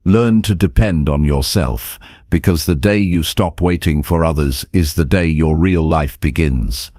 Learn to depend on yourself, because the day you stop waiting for others is the day your real life begins.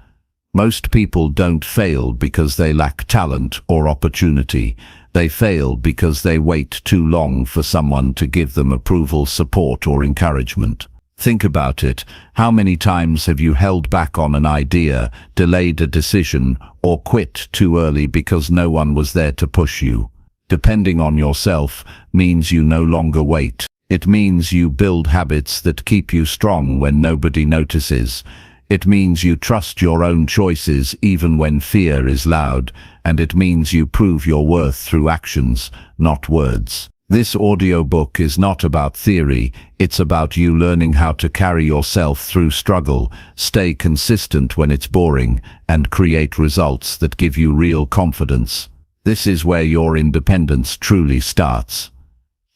Most people don't fail because they lack talent or opportunity. They fail because they wait too long for someone to give them approval, support, or encouragement. Think about it. How many times have you held back on an idea, delayed a decision, or quit too early because no one was there to push you? Depending on yourself means you no longer wait. It means you build habits that keep you strong when nobody notices. It means you trust your own choices even when fear is loud, and it means you prove your worth through actions, not words. This audiobook is not about theory, it's about you learning how to carry yourself through struggle, stay consistent when it's boring, and create results that give you real confidence. This is where your independence truly starts.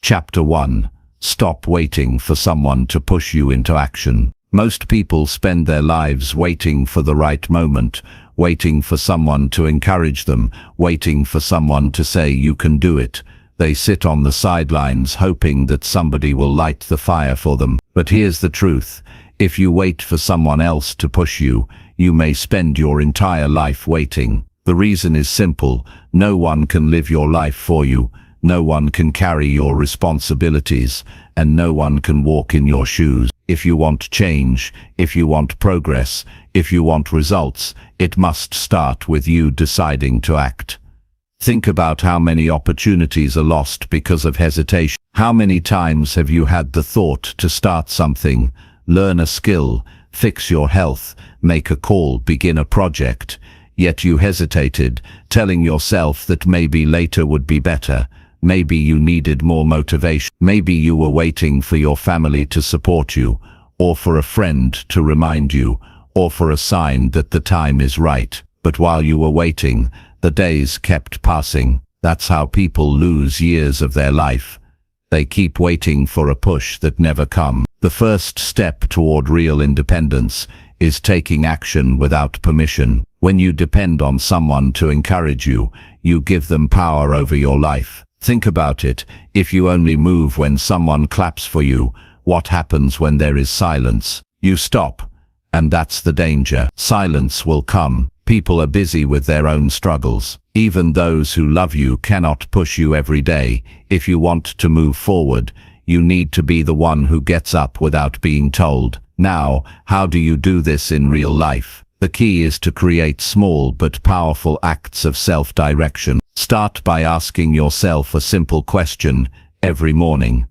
Chapter 1. Stop waiting for someone to push you into action. Most people spend their lives waiting for the right moment, waiting for someone to encourage them, waiting for someone to say you can do it. They sit on the sidelines hoping that somebody will light the fire for them. But here's the truth. If you wait for someone else to push you, you may spend your entire life waiting. The reason is simple. No one can live your life for you. No one can carry your responsibilities, and no one can walk in your shoes. If you want change, if you want progress, if you want results, it must start with you deciding to act. Think about how many opportunities are lost because of hesitation. How many times have you had the thought to start something, learn a skill, fix your health, make a call, begin a project, yet you hesitated, telling yourself that maybe later would be better? Maybe you needed more motivation. Maybe you were waiting for your family to support you, or for a friend to remind you, or for a sign that the time is right. But while you were waiting, the days kept passing. That's how people lose years of their life. They keep waiting for a push that never comes. The first step toward real independence is taking action without permission. When you depend on someone to encourage you, you give them power over your life. Think about it. If you only move when someone claps for you, what happens when there is silence? You stop. And that's the danger. Silence will come. People are busy with their own struggles. Even those who love you cannot push you every day. If you want to move forward, you need to be the one who gets up without being told. Now, how do you do this in real life? The key is to create small but powerful acts of self-direction. Start by asking yourself a simple question every morning.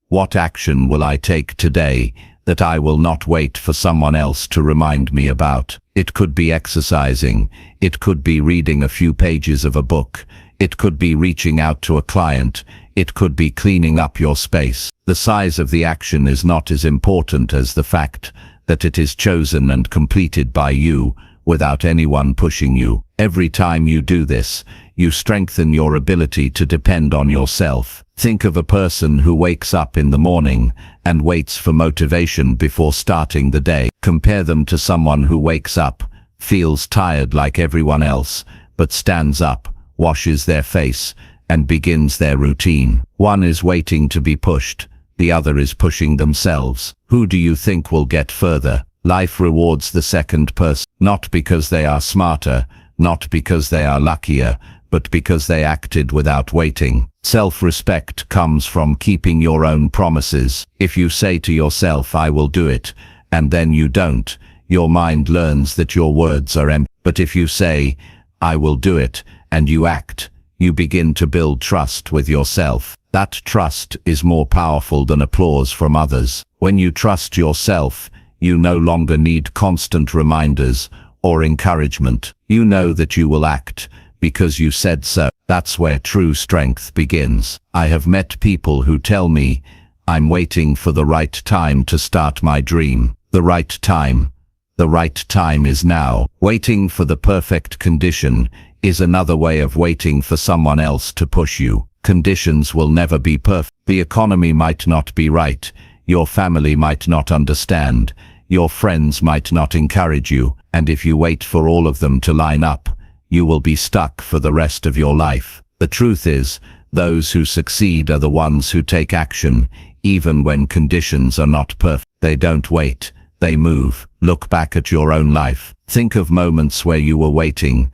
What action will I take today that I will not wait for someone else to remind me about? It could be exercising. It could be reading a few pages of a book. It could be reaching out to a client. It could be cleaning up your space. The size of the action is not as important as the fact that it is chosen and completed by you without anyone pushing you. Every time you do this, you strengthen your ability to depend on yourself. Think of a person who wakes up in the morning and waits for motivation before starting the day. Compare them to someone who wakes up, feels tired like everyone else, but stands up, washes their face, and begins their routine. One is waiting to be pushed. The other is pushing themselves. Who do you think will get further? Life rewards the second person, not because they are smarter, not because they are luckier, but because they acted without waiting. Self-respect comes from keeping your own promises. If you say to yourself, I will do it, and then you don't, your mind learns that your words are empty. But if you say, I will do it, and you act, you begin to build trust with yourself. That trust is more powerful than applause from others. When you trust yourself, you no longer need constant reminders or encouragement. You know that you will act because you said so. That's where true strength begins. I have met people who tell me, I'm waiting for the right time to start my dream. The right time. The right time is now. Waiting for the perfect condition is another way of waiting for someone else to push you. Conditions will never be perfect. The economy might not be right. Your family might not understand. Your friends might not encourage you. And if you wait for all of them to line up, you will be stuck for the rest of your life. The truth is, Those who succeed are the ones who take action, even when conditions are not perfect. They don't wait, they move. Look back at your own life. Think of moments where you were waiting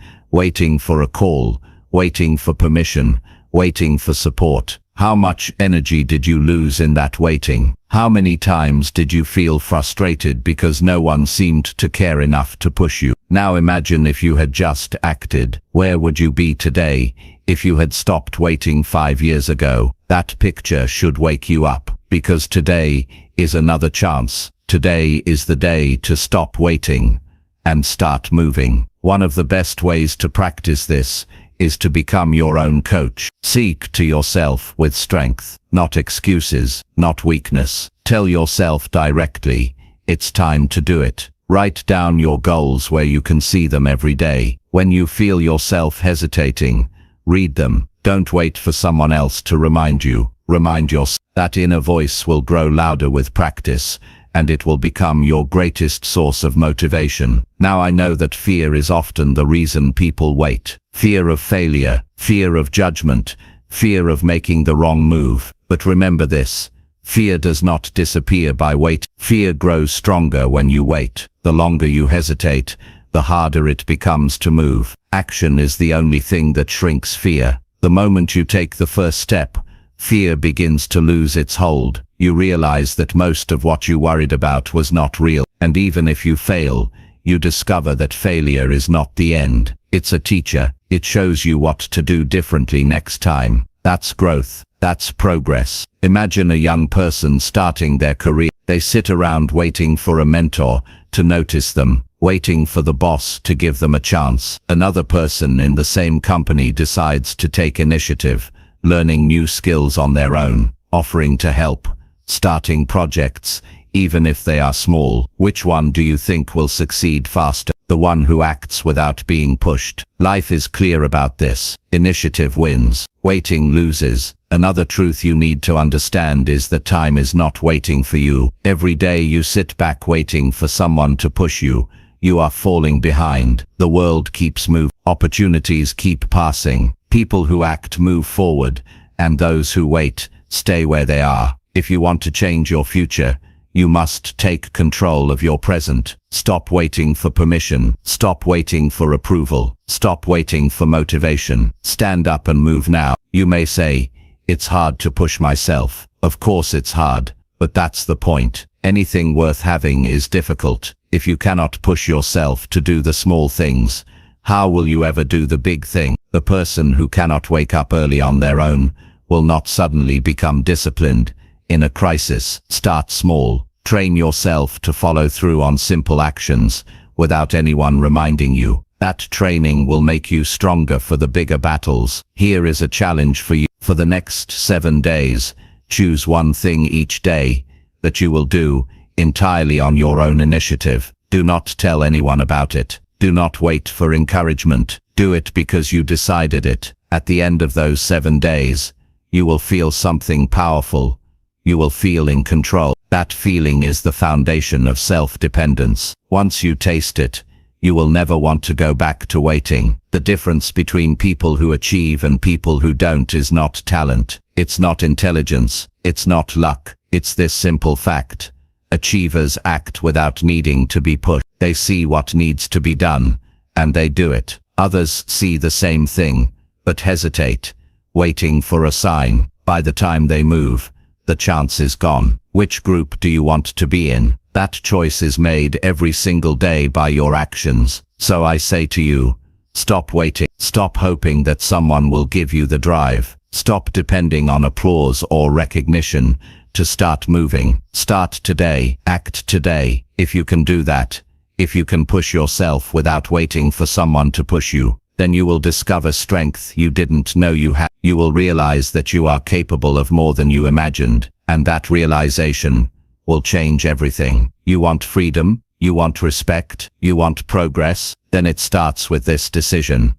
for a call, waiting for permission, waiting for support. How much energy did you lose in that waiting? How many times did you feel frustrated because no one seemed to care enough to push you? Now imagine if you had just acted. Where would you be today if you had stopped waiting 5 years ago? That picture should wake you up, because today is another chance. Today is the day to stop waiting and start moving. One of the best ways to practice this is to become your own coach. Speak to yourself with strength, not excuses, not weakness. Tell yourself directly, it's time to do it. Write down your goals where you can see them every day. When you feel yourself hesitating, read them. Don't wait for someone else to remind you. Remind yourself. That inner voice will grow louder with practice, and it will become your greatest source of motivation. Now I know that fear is often the reason people wait. Fear of failure, fear of judgment, fear of making the wrong move. But remember this, fear does not disappear by waiting. Fear grows stronger when you wait. The longer you hesitate, the harder it becomes to move. Action is the only thing that shrinks fear. The moment you take the first step, fear begins to lose its hold. You realize that most of what you worried about was not real. And even if you fail, you discover that failure is not the end. It's a teacher. It shows you what to do differently next time. That's growth. That's progress. Imagine a young person starting their career. They sit around waiting for a mentor to notice them, waiting for the boss to give them a chance. Another person in the same company decides to take initiative, learning new skills on their own, offering to help, starting projects, even if they are small. Which one do you think will succeed faster? The one who acts without being pushed. Life is clear about this. Initiative wins. Waiting loses. Another truth you need to understand is that time is not waiting for you. Every day you sit back waiting for someone to push you, you are falling behind. The world keeps moving. Opportunities keep passing. People who act move forward, and those who wait stay where they are. If you want to change your future, you must take control of your present. Stop waiting for permission. Stop waiting for approval. Stop waiting for motivation. Stand up and move now. You may say, it's hard to push myself. Of course it's hard, but that's the point. Anything worth having is difficult. If you cannot push yourself to do the small things, how will you ever do the big thing? The person who cannot wake up early on their own will not suddenly become disciplined. In a crisis, start small. Train yourself to follow through on simple actions without anyone reminding you. That training will make you stronger for the bigger battles. Here is a challenge for you. For the next 7 days, choose one thing each day that you will do entirely on your own initiative. Do not tell anyone about it. Do not wait for encouragement. Do it because you decided it. At the end of those 7 days, you will feel something powerful. You will feel in control. That feeling is the foundation of self-dependence. Once you taste it, you will never want to go back to waiting. The difference between people who achieve and people who don't is not talent. It's not intelligence. It's not luck. It's this simple fact. Achievers act without needing to be pushed. They see what needs to be done, and they do it. Others see the same thing, but hesitate, waiting for a sign. By the time they move, the chance is gone. Which group do you want to be in? That choice is made every single day by your actions. So I say to you, stop waiting. Stop hoping that someone will give you the drive. Stop depending on applause or recognition to start moving. Start today. Act today. If you can do that, if you can push yourself without waiting for someone to push you, then you will discover strength you didn't know you had. You will realize that you are capable of more than you imagined, and that realization will change everything. You want freedom, you want respect, you want progress, then it starts with this decision.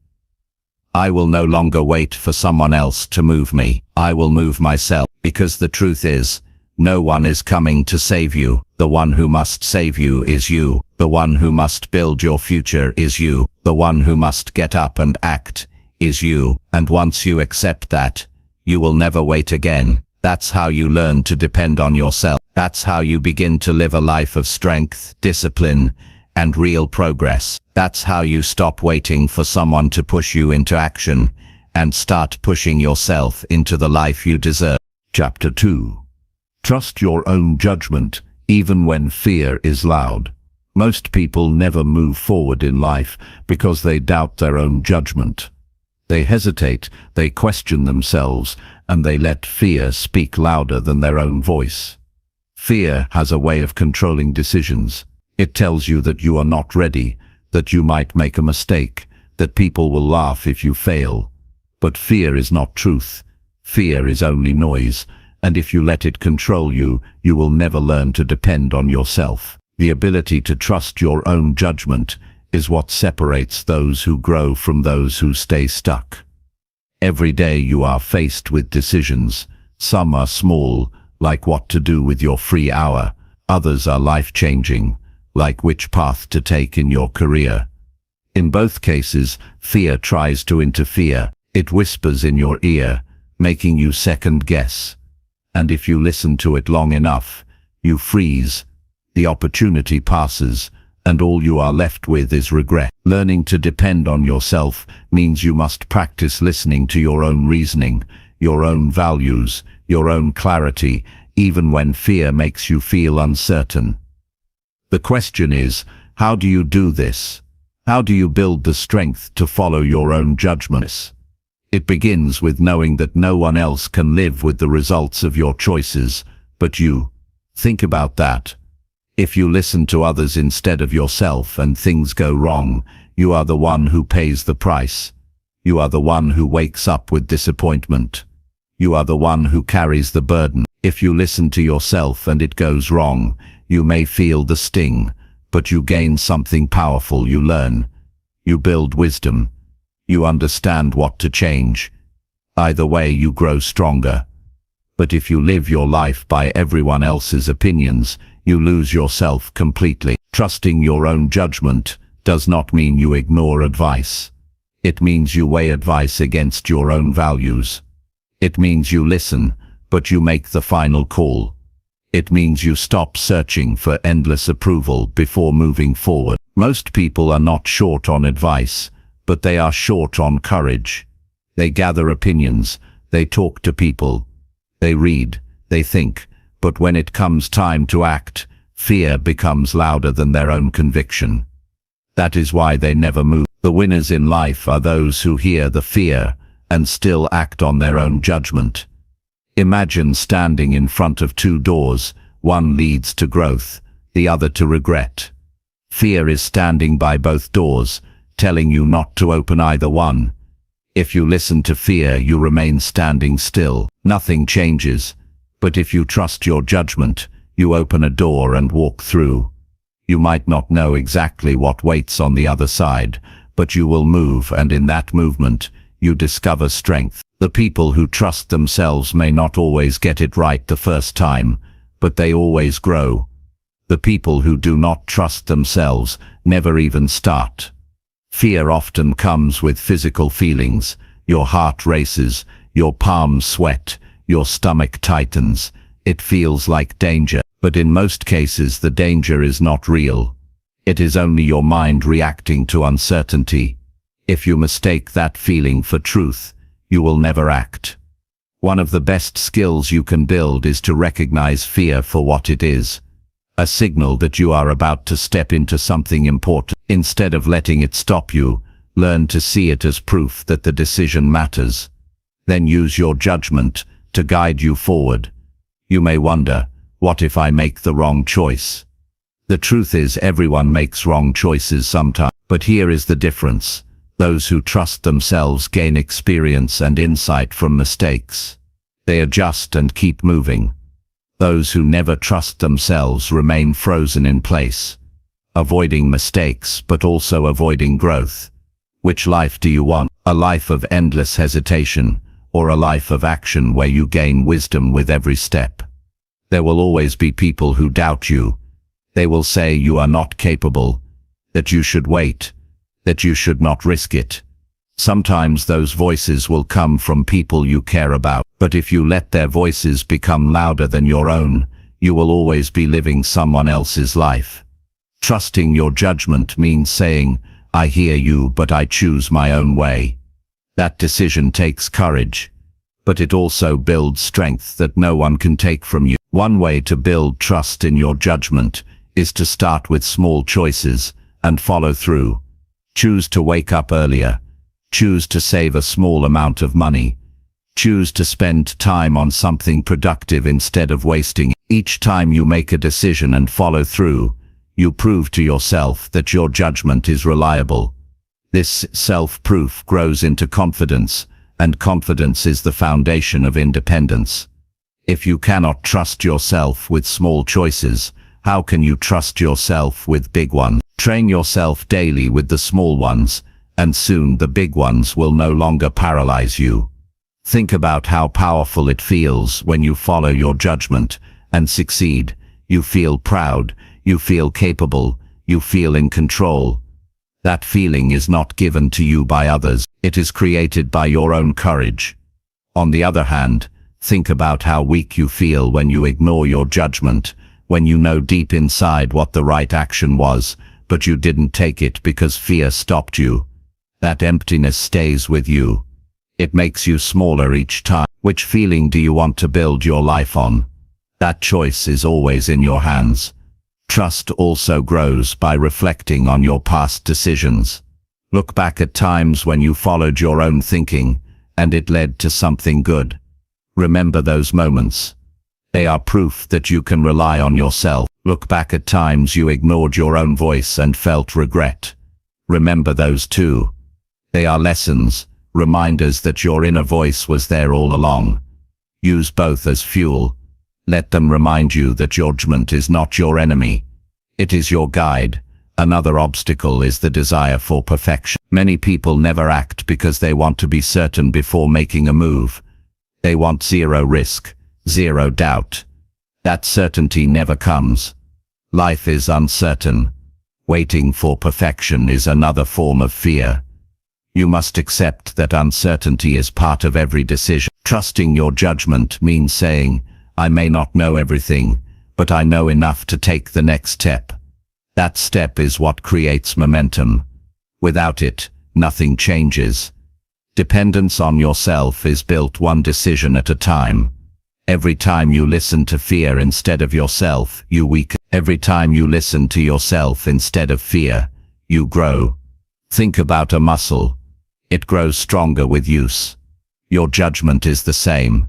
I will no longer wait for someone else to move me. I will move myself, because the truth is, no one is coming to save you. The one who must save you is you. The one who must build your future is you. The one who must get up and act is you. And once you accept that, You will never wait again. That's how you learn to depend on yourself. That's how you begin to live a life of strength, discipline, and real progress. That's how you stop waiting for someone to push you into action and start pushing yourself into the life you deserve. Chapter 2. Trust your own judgment, even when fear is loud. Most people never move forward in life because they doubt their own judgment. They hesitate, they question themselves, and they let fear speak louder than their own voice. Fear has a way of controlling decisions. It tells you that you are not ready, that you might make a mistake, that people will laugh if you fail. But fear is not truth. Fear is only noise, and if you let it control you, you will never learn to depend on yourself. The ability to trust your own judgment is what separates those who grow from those who stay stuck. Every day you are faced with decisions. Some are small, like what to do with your free hour. Others are life-changing, like which path to take in your career. In both cases, fear tries to interfere. It whispers in your ear, making you second guess. And if you listen to it long enough, you freeze. The opportunity passes, and all you are left with is regret. Learning to depend on yourself means you must practice listening to your own reasoning, your own values, your own clarity, even when fear makes you feel uncertain. The question is, how do you do this? How do you build the strength to follow your own judgments? It begins with knowing that no one else can live with the results of your choices, but you. Think about that. If you listen to others instead of yourself and things go wrong, you are the one who pays the price. You are the one who wakes up with disappointment. You are the one who carries the burden. If you listen to yourself and it goes wrong, you may feel the sting, but you gain something powerful. You learn. You build wisdom. You understand what to change. Either way, you grow stronger. But if you live your life by everyone else's opinions, you lose yourself completely. Trusting your own judgment does not mean you ignore advice. It means you weigh advice against your own values. It means you listen, but you make the final call. It means you stop searching for endless approval before moving forward. Most people are not short on advice, but they are short on courage. They gather opinions, they talk to people, they read, they think, but when it comes time to act, fear becomes louder than their own conviction. That is why they never move. The winners in life are those who hear the fear and still act on their own judgment. Imagine standing in front of two doors, one leads to growth, the other to regret. Fear is standing by both doors, telling you not to open either one. If you listen to fear, you remain standing still. Nothing changes. But if you trust your judgment, you open a door and walk through. You might not know exactly what waits on the other side, but you will move, and in that movement, you discover strength. The people who trust themselves may not always get it right the first time, but they always grow. The people who do not trust themselves never even start. Fear often comes with physical feelings. Your heart races, your palms sweat, your stomach tightens. It feels like danger, but in most cases the danger is not real. It is only your mind reacting to uncertainty. If you mistake that feeling for truth, you will never act. One of the best skills you can build is to recognize fear for what it is. A signal that you are about to step into something important. Instead of letting it stop you, learn to see it as proof that the decision matters. Then use your judgment to guide you forward. You may wonder, what if I make the wrong choice? The truth is, everyone makes wrong choices sometimes. But here is the difference. Those who trust themselves gain experience and insight from mistakes. They adjust and keep moving. Those who never trust themselves remain frozen in place, avoiding mistakes but also avoiding growth. Which life do you want? A life of endless hesitation, or a life of action where you gain wisdom with every step? There will always be people who doubt you. They will say you are not capable, that you should wait, that you should not risk it. Sometimes those voices will come from people you care about, but if you let their voices become louder than your own, you will always be living someone else's life. Trusting your judgment means saying, I hear you, but I choose my own way. That decision takes courage, but it also builds strength that no one can take from you. One way to build trust in your judgment is to start with small choices and follow through. Choose to wake up earlier. Choose to save a small amount of money. Choose to spend time on something productive instead of wasting it. Each time you make a decision and follow through, you prove to yourself that your judgment is reliable. This self-proof grows into confidence, and confidence is the foundation of independence. If you cannot trust yourself with small choices, how can you trust yourself with big ones? Train yourself daily with the small ones, and soon the big ones will no longer paralyze you. Think about how powerful it feels when you follow your judgment and succeed. You feel proud, you feel capable, you feel in control. That feeling is not given to you by others, it is created by your own courage. On the other hand, think about how weak you feel when you ignore your judgment, when you know deep inside what the right action was, but you didn't take it because fear stopped you. That emptiness stays with you. It makes you smaller each time. Which feeling do you want to build your life on? That choice is always in your hands. Trust also grows by reflecting on your past decisions. Look back at times when you followed your own thinking, and it led to something good. Remember those moments. They are proof that you can rely on yourself. Look back at times you ignored your own voice and felt regret. Remember those too. They are lessons, reminders that your inner voice was there all along. Use both as fuel. Let them remind you that your judgment is not your enemy. It is your guide. Another obstacle is the desire for perfection. Many people never act because they want to be certain before making a move. They want zero risk, zero doubt. That certainty never comes. Life is uncertain. Waiting for perfection is another form of fear. You must accept that uncertainty is part of every decision. Trusting your judgment means saying, I may not know everything, but I know enough to take the next step. That step is what creates momentum. Without it, nothing changes. Dependence on yourself is built one decision at a time. Every time you listen to fear instead of yourself, you weaken. Every time you listen to yourself instead of fear, you grow. Think about a muscle. It grows stronger with use. Your judgment is the same.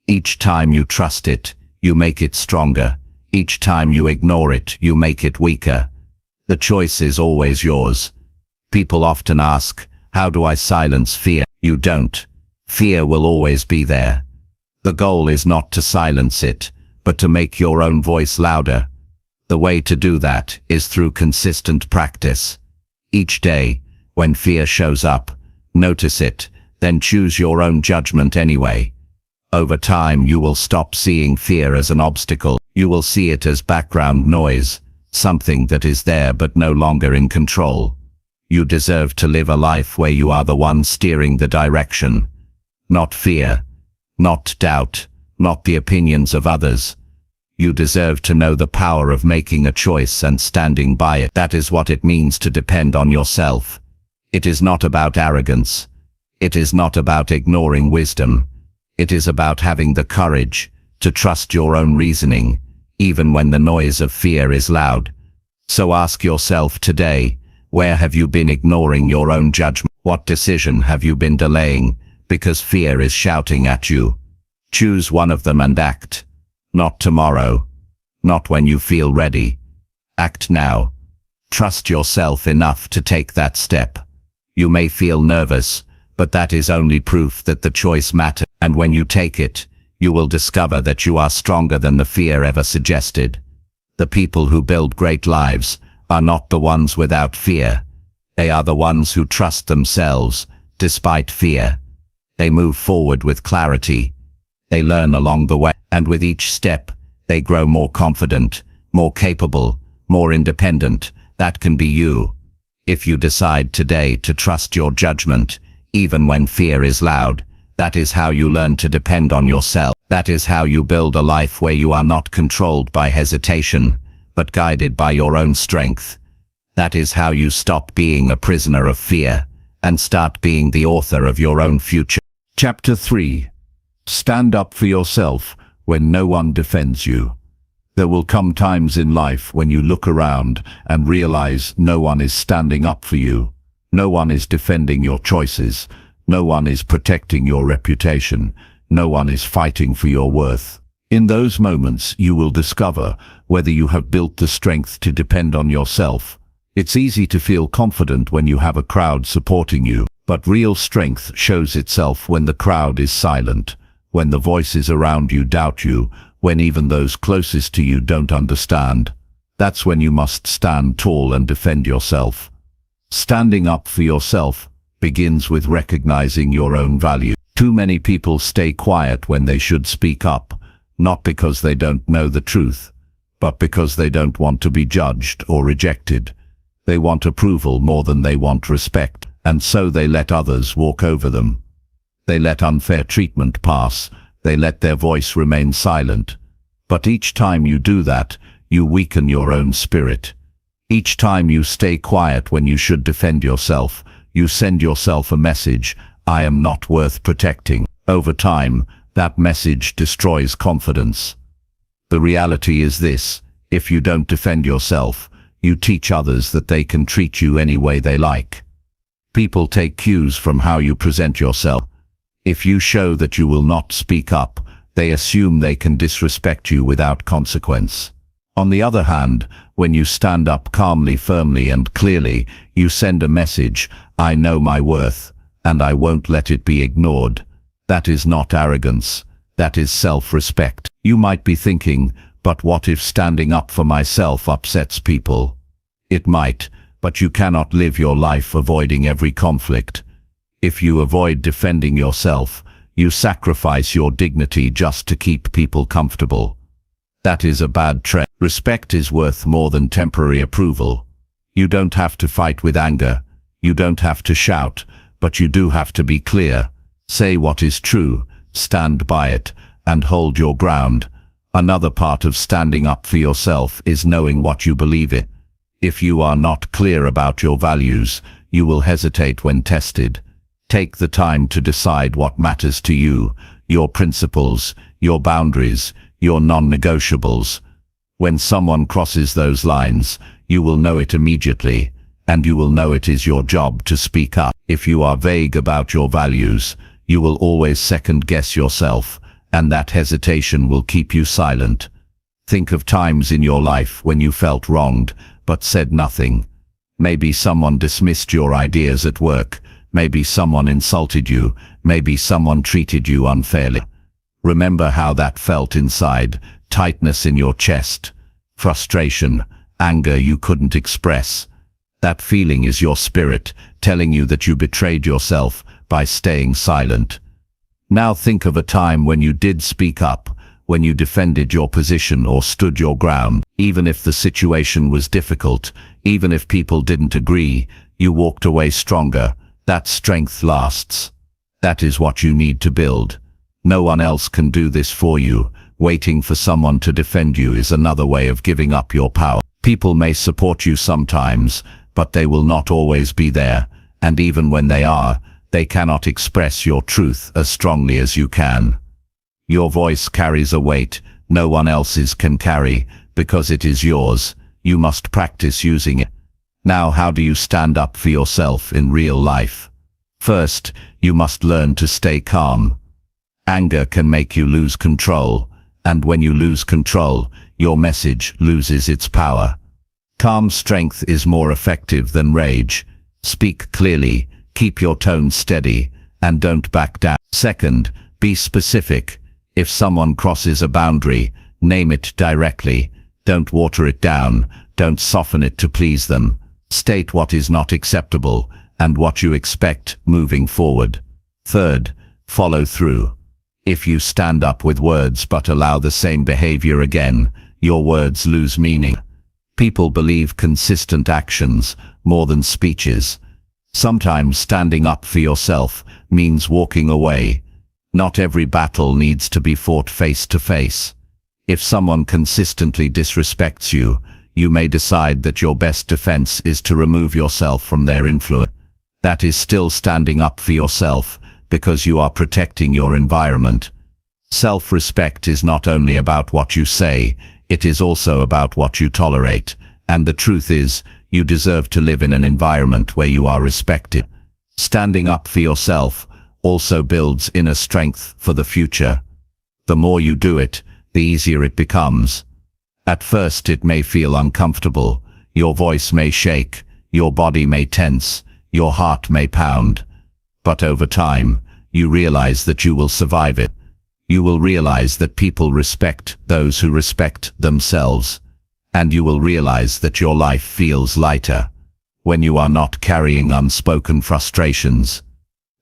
Each time you trust it, you make it stronger. Each time you ignore it, you make it weaker. The choice is always yours. People often ask, how do I silence fear? You don't. Fear will always be there. The goal is not to silence it, but to make your own voice louder. The way to do that is through consistent practice. Each day, when fear shows up, notice it, then choose your own judgment anyway. Over time you will stop seeing fear as an obstacle. You will see it as background noise, something that is there but no longer in control. You deserve to live a life where you are the one steering the direction. Not fear, not doubt, not the opinions of others. You deserve to know the power of making a choice and standing by it. That is what it means to depend on yourself. It is not about arrogance. It is not about ignoring wisdom. It is about having the courage to trust your own reasoning, even when the noise of fear is loud. So ask yourself today, where have you been ignoring your own judgment? What decision have you been delaying because fear is shouting at you? Choose one of them and act. Not tomorrow. Not when you feel ready. Act now. Trust yourself enough to take that step. You may feel nervous, but that is only proof that the choice matters. And when you take it, you will discover that you are stronger than the fear ever suggested. The people who build great lives are not the ones without fear. They are the ones who trust themselves, despite fear. They move forward with clarity. They learn along the way, and with each step, they grow more confident, more capable, more independent. That can be you. If you decide today to trust your judgment, even when fear is loud. That is how you learn to depend on yourself. That is how you build a life where you are not controlled by hesitation, but guided by your own strength. That is how you stop being a prisoner of fear and start being the author of your own future. Chapter 3. Stand up for yourself when no one defends you. There will come times in life when you look around and realize no one is standing up for you. No one is defending your choices. No one is protecting your reputation. No one is fighting for your worth. In those moments, you will discover whether you have built the strength to depend on yourself. It's easy to feel confident when you have a crowd supporting you, but real strength shows itself when the crowd is silent, when the voices around you doubt you, when even those closest to you don't understand. That's when you must stand tall and defend yourself. Standing up for yourself begins with recognizing your own value. Too many people stay quiet when they should speak up, not because they don't know the truth, but because they don't want to be judged or rejected. They want approval more than they want respect, and so they let others walk over them. They let unfair treatment pass. They let their voice remain silent. But each time you do that, you weaken your own spirit. Each time you stay quiet when you should defend yourself, you send yourself a message: I am not worth protecting. Over time, that message destroys confidence. The reality is this: if you don't defend yourself, you teach others that they can treat you any way they like. People take cues from how you present yourself. If you show that you will not speak up, they assume they can disrespect you without consequence. On the other hand, when you stand up calmly, firmly, and clearly, you send a message: I know my worth, and I won't let it be ignored. That is not arrogance. That is self-respect. You might be thinking, but what if standing up for myself upsets people? It might, but you cannot live your life avoiding every conflict. If you avoid defending yourself, you sacrifice your dignity just to keep people comfortable. That is a bad trend. Respect is worth more than temporary approval. You don't have to fight with anger. You don't have to shout, but you do have to be clear. Say what is true, stand by it, and hold your ground. Another part of standing up for yourself is knowing what you believe in. If you are not clear about your values, you will hesitate when tested. Take the time to decide what matters to you, your principles, your boundaries, your non-negotiables. When someone crosses those lines, you will know it immediately, and you will know it is your job to speak up. If you are vague about your values, you will always second-guess yourself, and that hesitation will keep you silent. Think of times in your life when you felt wronged, but said nothing. Maybe someone dismissed your ideas at work. Maybe someone insulted you. Maybe someone treated you unfairly. Remember how that felt inside: tightness in your chest, frustration, anger you couldn't express. That feeling is your spirit telling you that you betrayed yourself by staying silent. Now think of a time when you did speak up, when you defended your position or stood your ground. Even if the situation was difficult, even if people didn't agree, you walked away stronger. That strength lasts. That is what you need to build. No one else can do this for you. Waiting for someone to defend you is another way of giving up your power. People may support you sometimes, but they will not always be there, and even when they are, they cannot express your truth as strongly as you can. Your voice carries a weight no one else's can carry, because it is yours. You must practice using it. Now, how do you stand up for yourself in real life? First, you must learn to stay calm. Anger can make you lose control, and when you lose control, your message loses its power. Calm strength is more effective than rage. Speak clearly, keep your tone steady, and don't back down. Second, be specific. If someone crosses a boundary, name it directly. Don't water it down. Don't soften it to please them. State what is not acceptable and what you expect moving forward. Third, follow through. If you stand up with words but allow the same behavior again, your words lose meaning. People believe consistent actions more than speeches. Sometimes standing up for yourself means walking away. Not every battle needs to be fought face to face. If someone consistently disrespects you, you may decide that your best defense is to remove yourself from their influence. That is still standing up for yourself, because you are protecting your environment. Self-respect is not only about what you say, it is also about what you tolerate. And the truth is, you deserve to live in an environment where you are respected. Standing up for yourself also builds inner strength for the future. The more you do it, the easier it becomes. At first it may feel uncomfortable. Your voice may shake, your body may tense, your heart may pound. But over time, you realize that you will survive it. You will realize that people respect those who respect themselves. And you will realize that your life feels lighter when you are not carrying unspoken frustrations.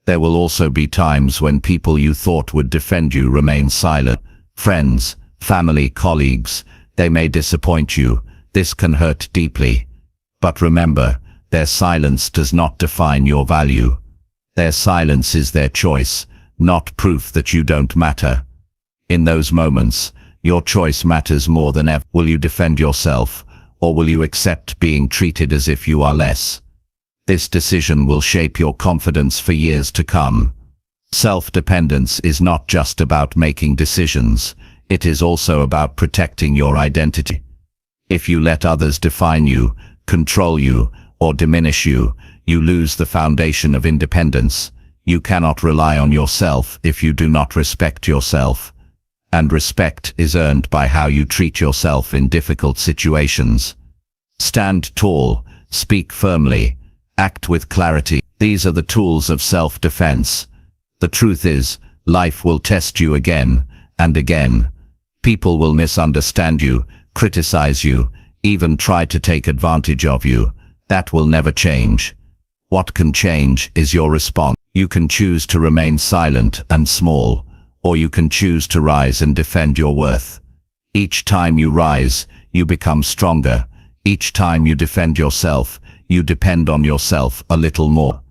There will also be times when people you thought would defend you remain silent. Friends, family, colleagues, they may disappoint you. This can hurt deeply. But remember, their silence does not define your value. Their silence is their choice, not proof that you don't matter. In those moments, your choice matters more than ever. Will you defend yourself, or will you accept being treated as if you are less? This decision will shape your confidence for years to come. Self-dependence is not just about making decisions, it is also about protecting your identity. If you let others define you, control you, or diminish you, you lose the foundation of independence. You cannot rely on yourself if you do not respect yourself. And respect is earned by how you treat yourself in difficult situations. Stand tall, speak firmly, act with clarity. These are the tools of self-defense. The truth is, life will test you again and again. People will misunderstand you, criticize you, even try to take advantage of you. That will never change. What can change is your response. You can choose to remain silent and small, or you can choose to rise and defend your worth. Each time you rise, you become stronger. Each time you defend yourself, you depend on yourself a little more.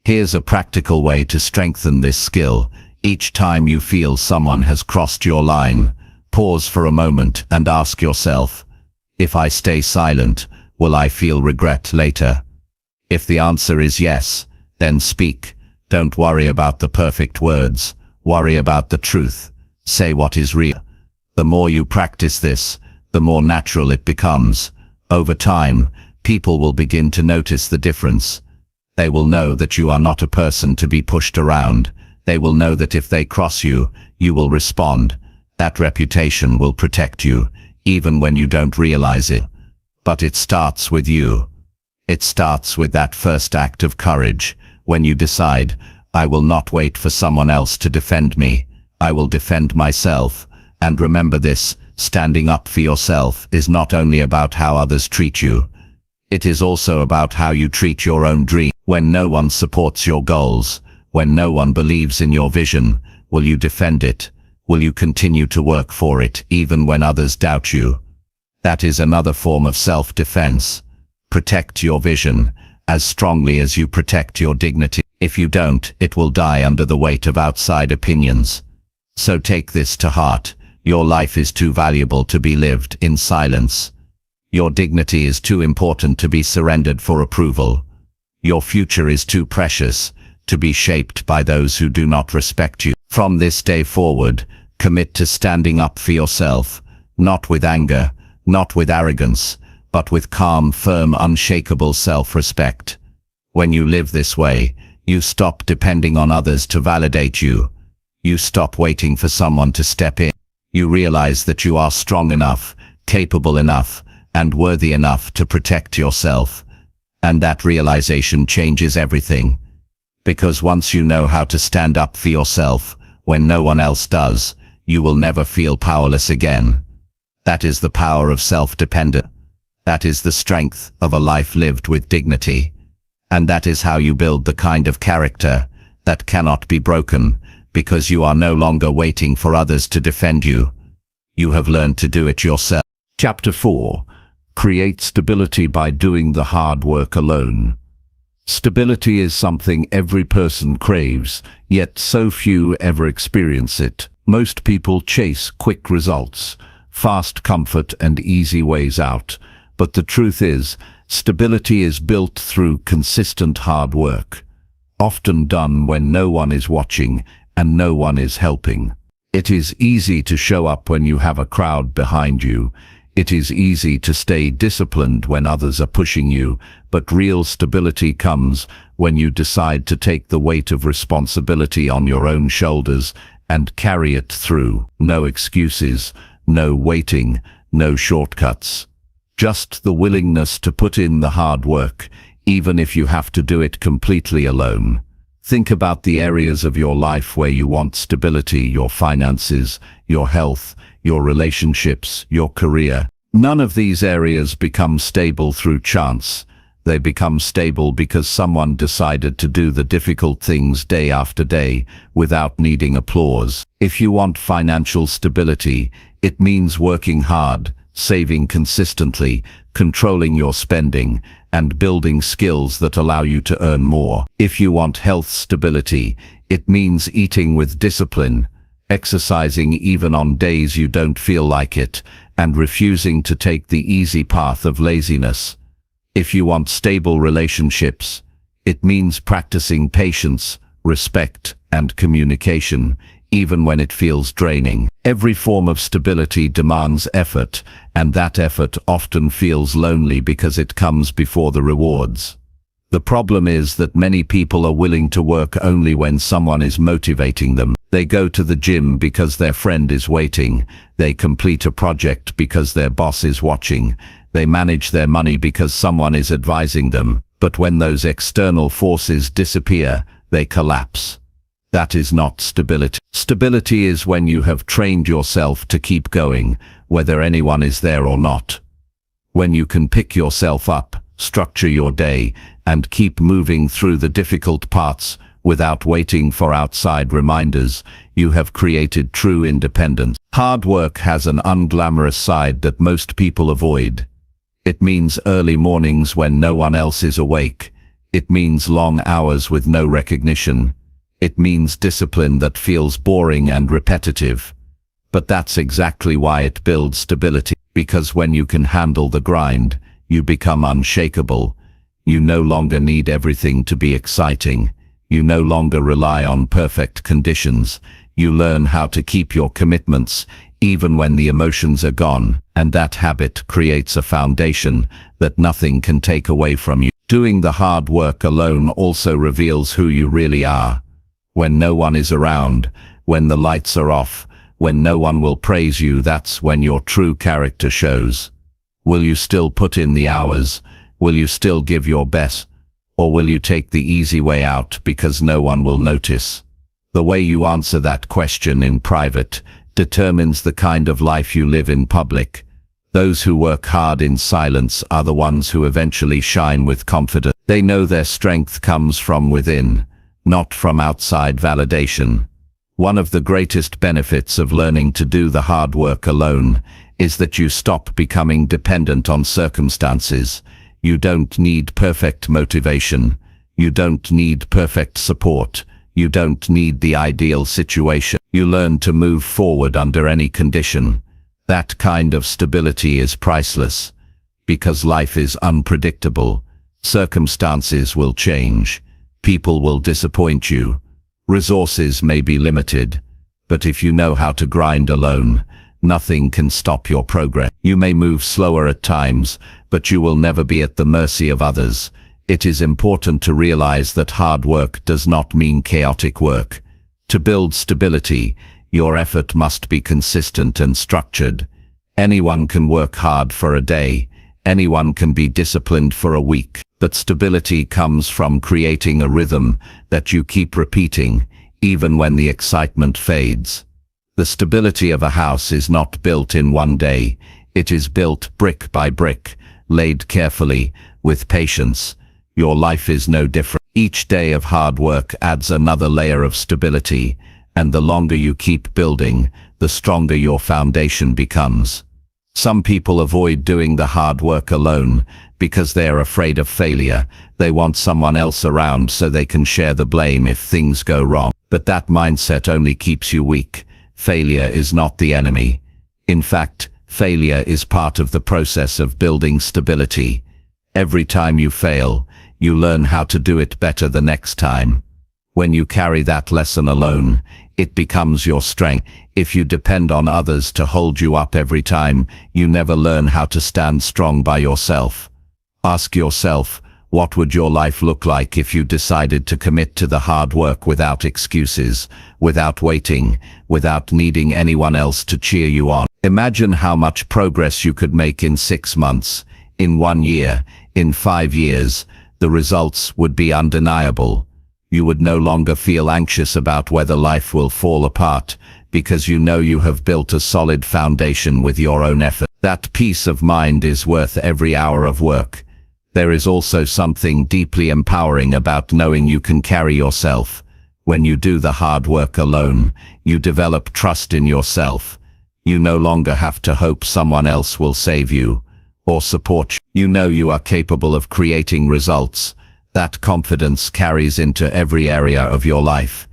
Here's a practical way to strengthen this skill. Each time you feel someone has crossed your line, pause for a moment and ask yourself, if I stay silent, will I feel regret later? If the answer is yes, then speak. Don't worry about the perfect words. Worry about the truth. Say what is real. The more you practice this, the more natural it becomes. Over time, people will begin to notice the difference. They will know that you are not a person to be pushed around. They will know that if they cross you, you will respond. That reputation will protect you, even when you don't realize it. But it starts with you. It starts with that first act of courage, when you decide, I will not wait for someone else to defend me. I will defend myself. And remember this, standing up for yourself is not only about how others treat you. It is also about how you treat your own dream. When no one supports your goals, when no one believes in your vision, will you defend it? Will you continue to work for it even when others doubt you? That is another form of self-defense. Protect your vision as strongly as you protect your dignity. If you don't, it will die under the weight of outside opinions. So take this to heart. Your life is too valuable to be lived in silence. Your dignity is too important to be surrendered for approval. Your future is too precious to be shaped by those who do not respect you. From this day forward, commit to standing up for yourself, not with anger, not with arrogance, but with calm, firm, unshakable self-respect. When you live this way, you stop depending on others to validate you. You stop waiting for someone to step in. You realize that you are strong enough, capable enough, and worthy enough to protect yourself. And that realization changes everything. Because once you know how to stand up for yourself, when no one else does, you will never feel powerless again. That is the power of self-dependence. That is the strength of a life lived with dignity. And that is how you build the kind of character that cannot be broken, because you are no longer waiting for others to defend you. You have learned to do it yourself. Chapter 4. Create stability by doing the hard work alone. Stability is something every person craves, yet so few ever experience it. Most people chase quick results, fast comfort and easy ways out. But the truth is, stability is built through consistent hard work, often done when no one is watching and no one is helping. It is easy to show up when you have a crowd behind you. It is easy to stay disciplined when others are pushing you, but real stability comes when you decide to take the weight of responsibility on your own shoulders and carry it through. No excuses, no waiting, no shortcuts. Just the willingness to put in the hard work, even if you have to do it completely alone. Think about the areas of your life where you want stability: your finances, your health, your relationships, your career. None of these areas become stable through chance. They become stable because someone decided to do the difficult things day after day without needing applause. If you want financial stability, it means working hard, saving consistently, controlling your spending, and building skills that allow you to earn more. If you want health stability, it means eating with discipline, exercising even on days you don't feel like it, and refusing to take the easy path of laziness. If you want stable relationships, it means practicing patience, respect, and communication, even when it feels draining. Every form of stability demands effort, and that effort often feels lonely because it comes before the rewards. The problem is that many people are willing to work only when someone is motivating them. They go to the gym because their friend is waiting. They complete a project because their boss is watching. They manage their money because someone is advising them. But when those external forces disappear, they collapse. That is not stability. Stability is when you have trained yourself to keep going, whether anyone is there or not. When you can pick yourself up, structure your day, and keep moving through the difficult parts without waiting for outside reminders, you have created true independence. Hard work has an unglamorous side that most people avoid. It means early mornings when no one else is awake. It means long hours with no recognition. It means discipline that feels boring and repetitive. But that's exactly why it builds stability, because when you can handle the grind, you become unshakable. You no longer need everything to be exciting. You no longer rely on perfect conditions. You learn how to keep your commitments, even when the emotions are gone, and that habit creates a foundation that nothing can take away from you. Doing the hard work alone also reveals who you really are. When no one is around, when the lights are off, when no one will praise you, that's when your true character shows. Will you still put in the hours? Will you still give your best? Or will you take the easy way out because no one will notice? The way you answer that question in private determines the kind of life you live in public. Those who work hard in silence are the ones who eventually shine with confidence. They know their strength comes from within, not from outside validation. One of the greatest benefits of learning to do the hard work alone is that you stop becoming dependent on circumstances. You don't need perfect motivation. You don't need perfect support. You don't need the ideal situation. You learn to move forward under any condition. That kind of stability is priceless. Because life is unpredictable. Circumstances will change. People will disappoint you. Resources may be limited. But if you know how to grind alone, nothing can stop your progress. You may move slower at times, but you will never be at the mercy of others. It is important to realize that hard work does not mean chaotic work. To build stability, your effort must be consistent and structured. Anyone can work hard for a day. Anyone can be disciplined for a week. But stability comes from creating a rhythm that you keep repeating, even when the excitement fades. The stability of a house is not built in one day. It is built brick by brick, laid carefully, with patience. Your life is no different. Each day of hard work adds another layer of stability, and the longer you keep building, the stronger your foundation becomes. Some people avoid doing the hard work alone because they're afraid of failure. They want someone else around so they can share the blame if things go wrong. But that mindset only keeps you weak. Failure is not the enemy. In fact, failure is part of the process of building stability. Every time you fail, you learn how to do it better the next time. When you carry that lesson alone, it becomes your strength. If you depend on others to hold you up every time, you never learn how to stand strong by yourself. Ask yourself, what would your life look like if you decided to commit to the hard work without excuses, without waiting, without needing anyone else to cheer you on? Imagine how much progress you could make in 6 months, in 1 year, in 5 years. The results would be undeniable. You would no longer feel anxious about whether life will fall apart, because you know you have built a solid foundation with your own effort. That peace of mind is worth every hour of work. There is also something deeply empowering about knowing you can carry yourself. When you do the hard work alone, you develop trust in yourself. You no longer have to hope someone else will save you or support you. You know you are capable of creating results. That confidence carries into every area of your life.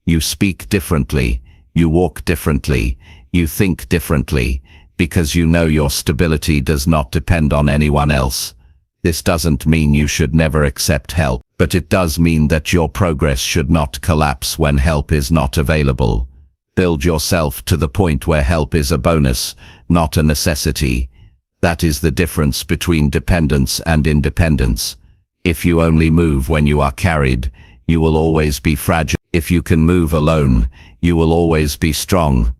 You speak differently, you walk differently, you think differently, because you know your stability does not depend on anyone else. This doesn't mean you should never accept help, but it does mean that your progress should not collapse when help is not available. Build yourself to the point where help is a bonus, not a necessity. That is the difference between dependence and independence. If you only move when you are carried, you will always be fragile. If you can move alone, you will always be strong.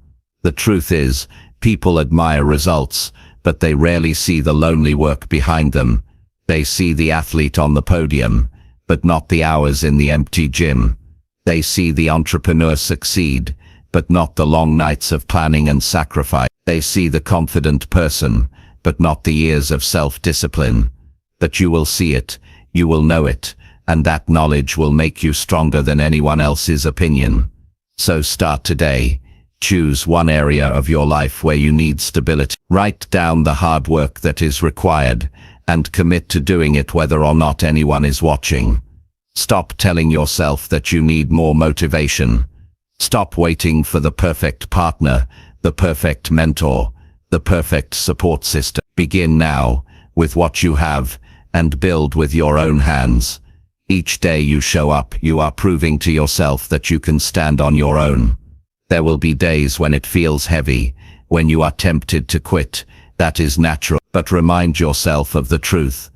The truth is, people admire results, but they rarely see the lonely work behind them. They see the athlete on the podium, but not the hours in the empty gym. They see the entrepreneur succeed, but not the long nights of planning and sacrifice. They see the confident person, but not the years of self-discipline. But you will see it, you will know it, and that knowledge will make you stronger than anyone else's opinion. So start today. Choose one area of your life where you need stability. Write down the hard work that is required, and commit to doing it whether or not anyone is watching. Stop telling yourself that you need more motivation. Stop waiting for the perfect partner, the perfect mentor, the perfect support system. Begin now, with what you have, and build with your own hands. Each day you show up, you are proving to yourself that you can stand on your own. There will be days when it feels heavy, when you are tempted to quit. That is natural, but remind yourself of the truth.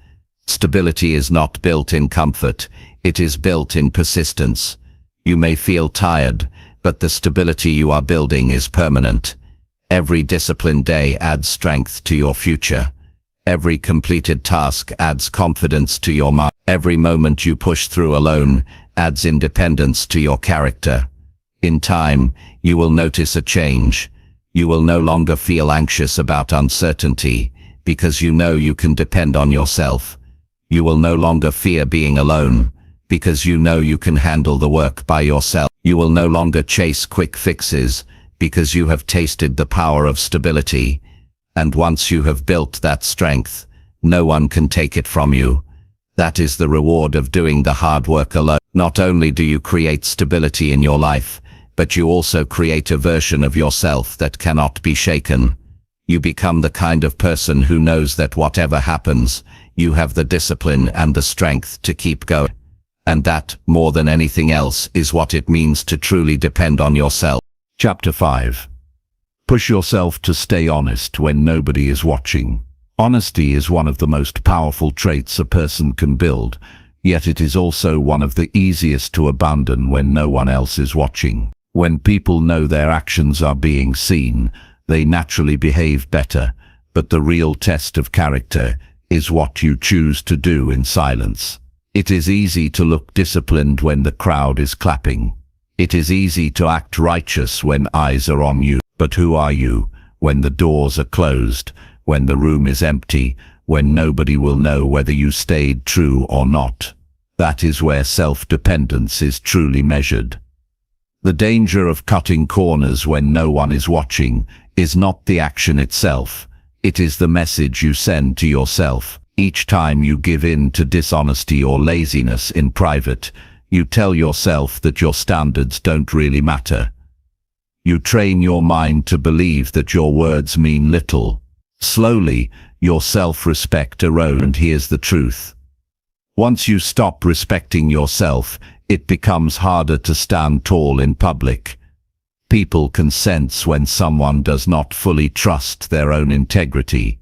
Stability is not built in comfort, it is built in persistence. You may feel tired, but the stability you are building is permanent. Every disciplined day adds strength to your future. Every completed task adds confidence to your mind. Every moment you push through alone adds independence to your character. In time, you will notice a change. You will no longer feel anxious about uncertainty, because you know you can depend on yourself. You will no longer fear being alone, because you know you can handle the work by yourself. You will no longer chase quick fixes, because you have tasted the power of stability. And once you have built that strength, no one can take it from you. That is the reward of doing the hard work alone. Not only do you create stability in your life, but you also create a version of yourself that cannot be shaken. You become the kind of person who knows that whatever happens, you have the discipline and the strength to keep going. And that, more than anything else, is what it means to truly depend on yourself. Chapter 5. Push yourself to stay honest when nobody is watching. Honesty is one of the most powerful traits a person can build, yet it is also one of the easiest to abandon when no one else is watching. When people know their actions are being seen, they naturally behave better, but the real test of character is what you choose to do in silence. It is easy to look disciplined when the crowd is clapping. It is easy to act righteous when eyes are on you. But who are you when the doors are closed, when the room is empty, when nobody will know whether you stayed true or not? That is where self-dependence is truly measured. The danger of cutting corners when no one is watching is not the action itself. It is the message you send to yourself. Each time you give in to dishonesty or laziness in private, you tell yourself that your standards don't really matter. You train your mind to believe that your words mean little. Slowly, your self-respect erodes, and here's the truth. Once you stop respecting yourself, it becomes harder to stand tall in public. People can sense when someone does not fully trust their own integrity.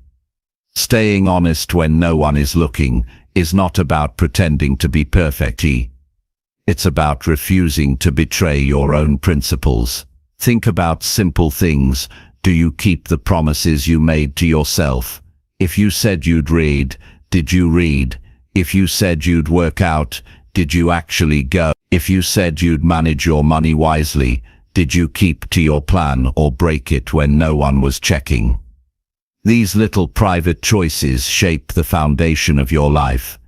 Staying honest when no one is looking is not about pretending to be perfect. It's about refusing to betray your own principles. Think about simple things. Do you keep the promises you made to yourself? If you said you'd read, did you read? If you said you'd work out, did you actually go? If you said you'd manage your money wisely, did you keep to your plan or break it when no one was checking? These little private choices shape the foundation of your life.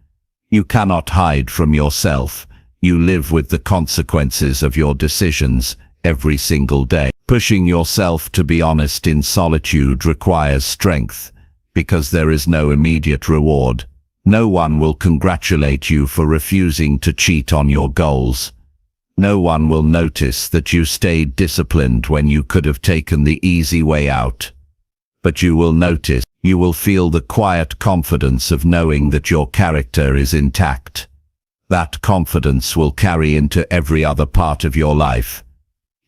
You cannot hide from yourself. You live with the consequences of your decisions every single day. Pushing yourself to be honest in solitude requires strength, because there is no immediate reward. No one will congratulate you for refusing to cheat on your goals. No one will notice that you stayed disciplined when you could have taken the easy way out. But you will notice, you will feel the quiet confidence of knowing that your character is intact. That confidence will carry into every other part of your life.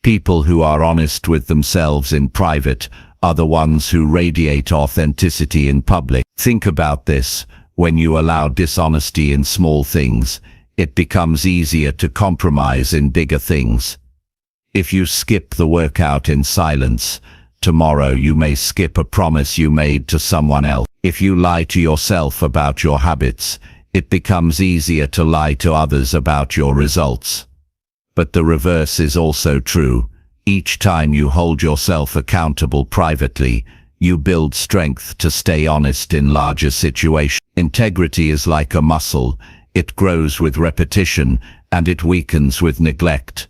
People who are honest with themselves in private are the ones who radiate authenticity in public. Think about this. When you allow dishonesty in small things, it becomes easier to compromise in bigger things. If you skip the workout in silence, tomorrow you may skip a promise you made to someone else. If you lie to yourself about your habits, it becomes easier to lie to others about your results. But the reverse is also true. Each time you hold yourself accountable privately, you build strength to stay honest in larger situations. Integrity is like a muscle. It grows with repetition, and it weakens with neglect.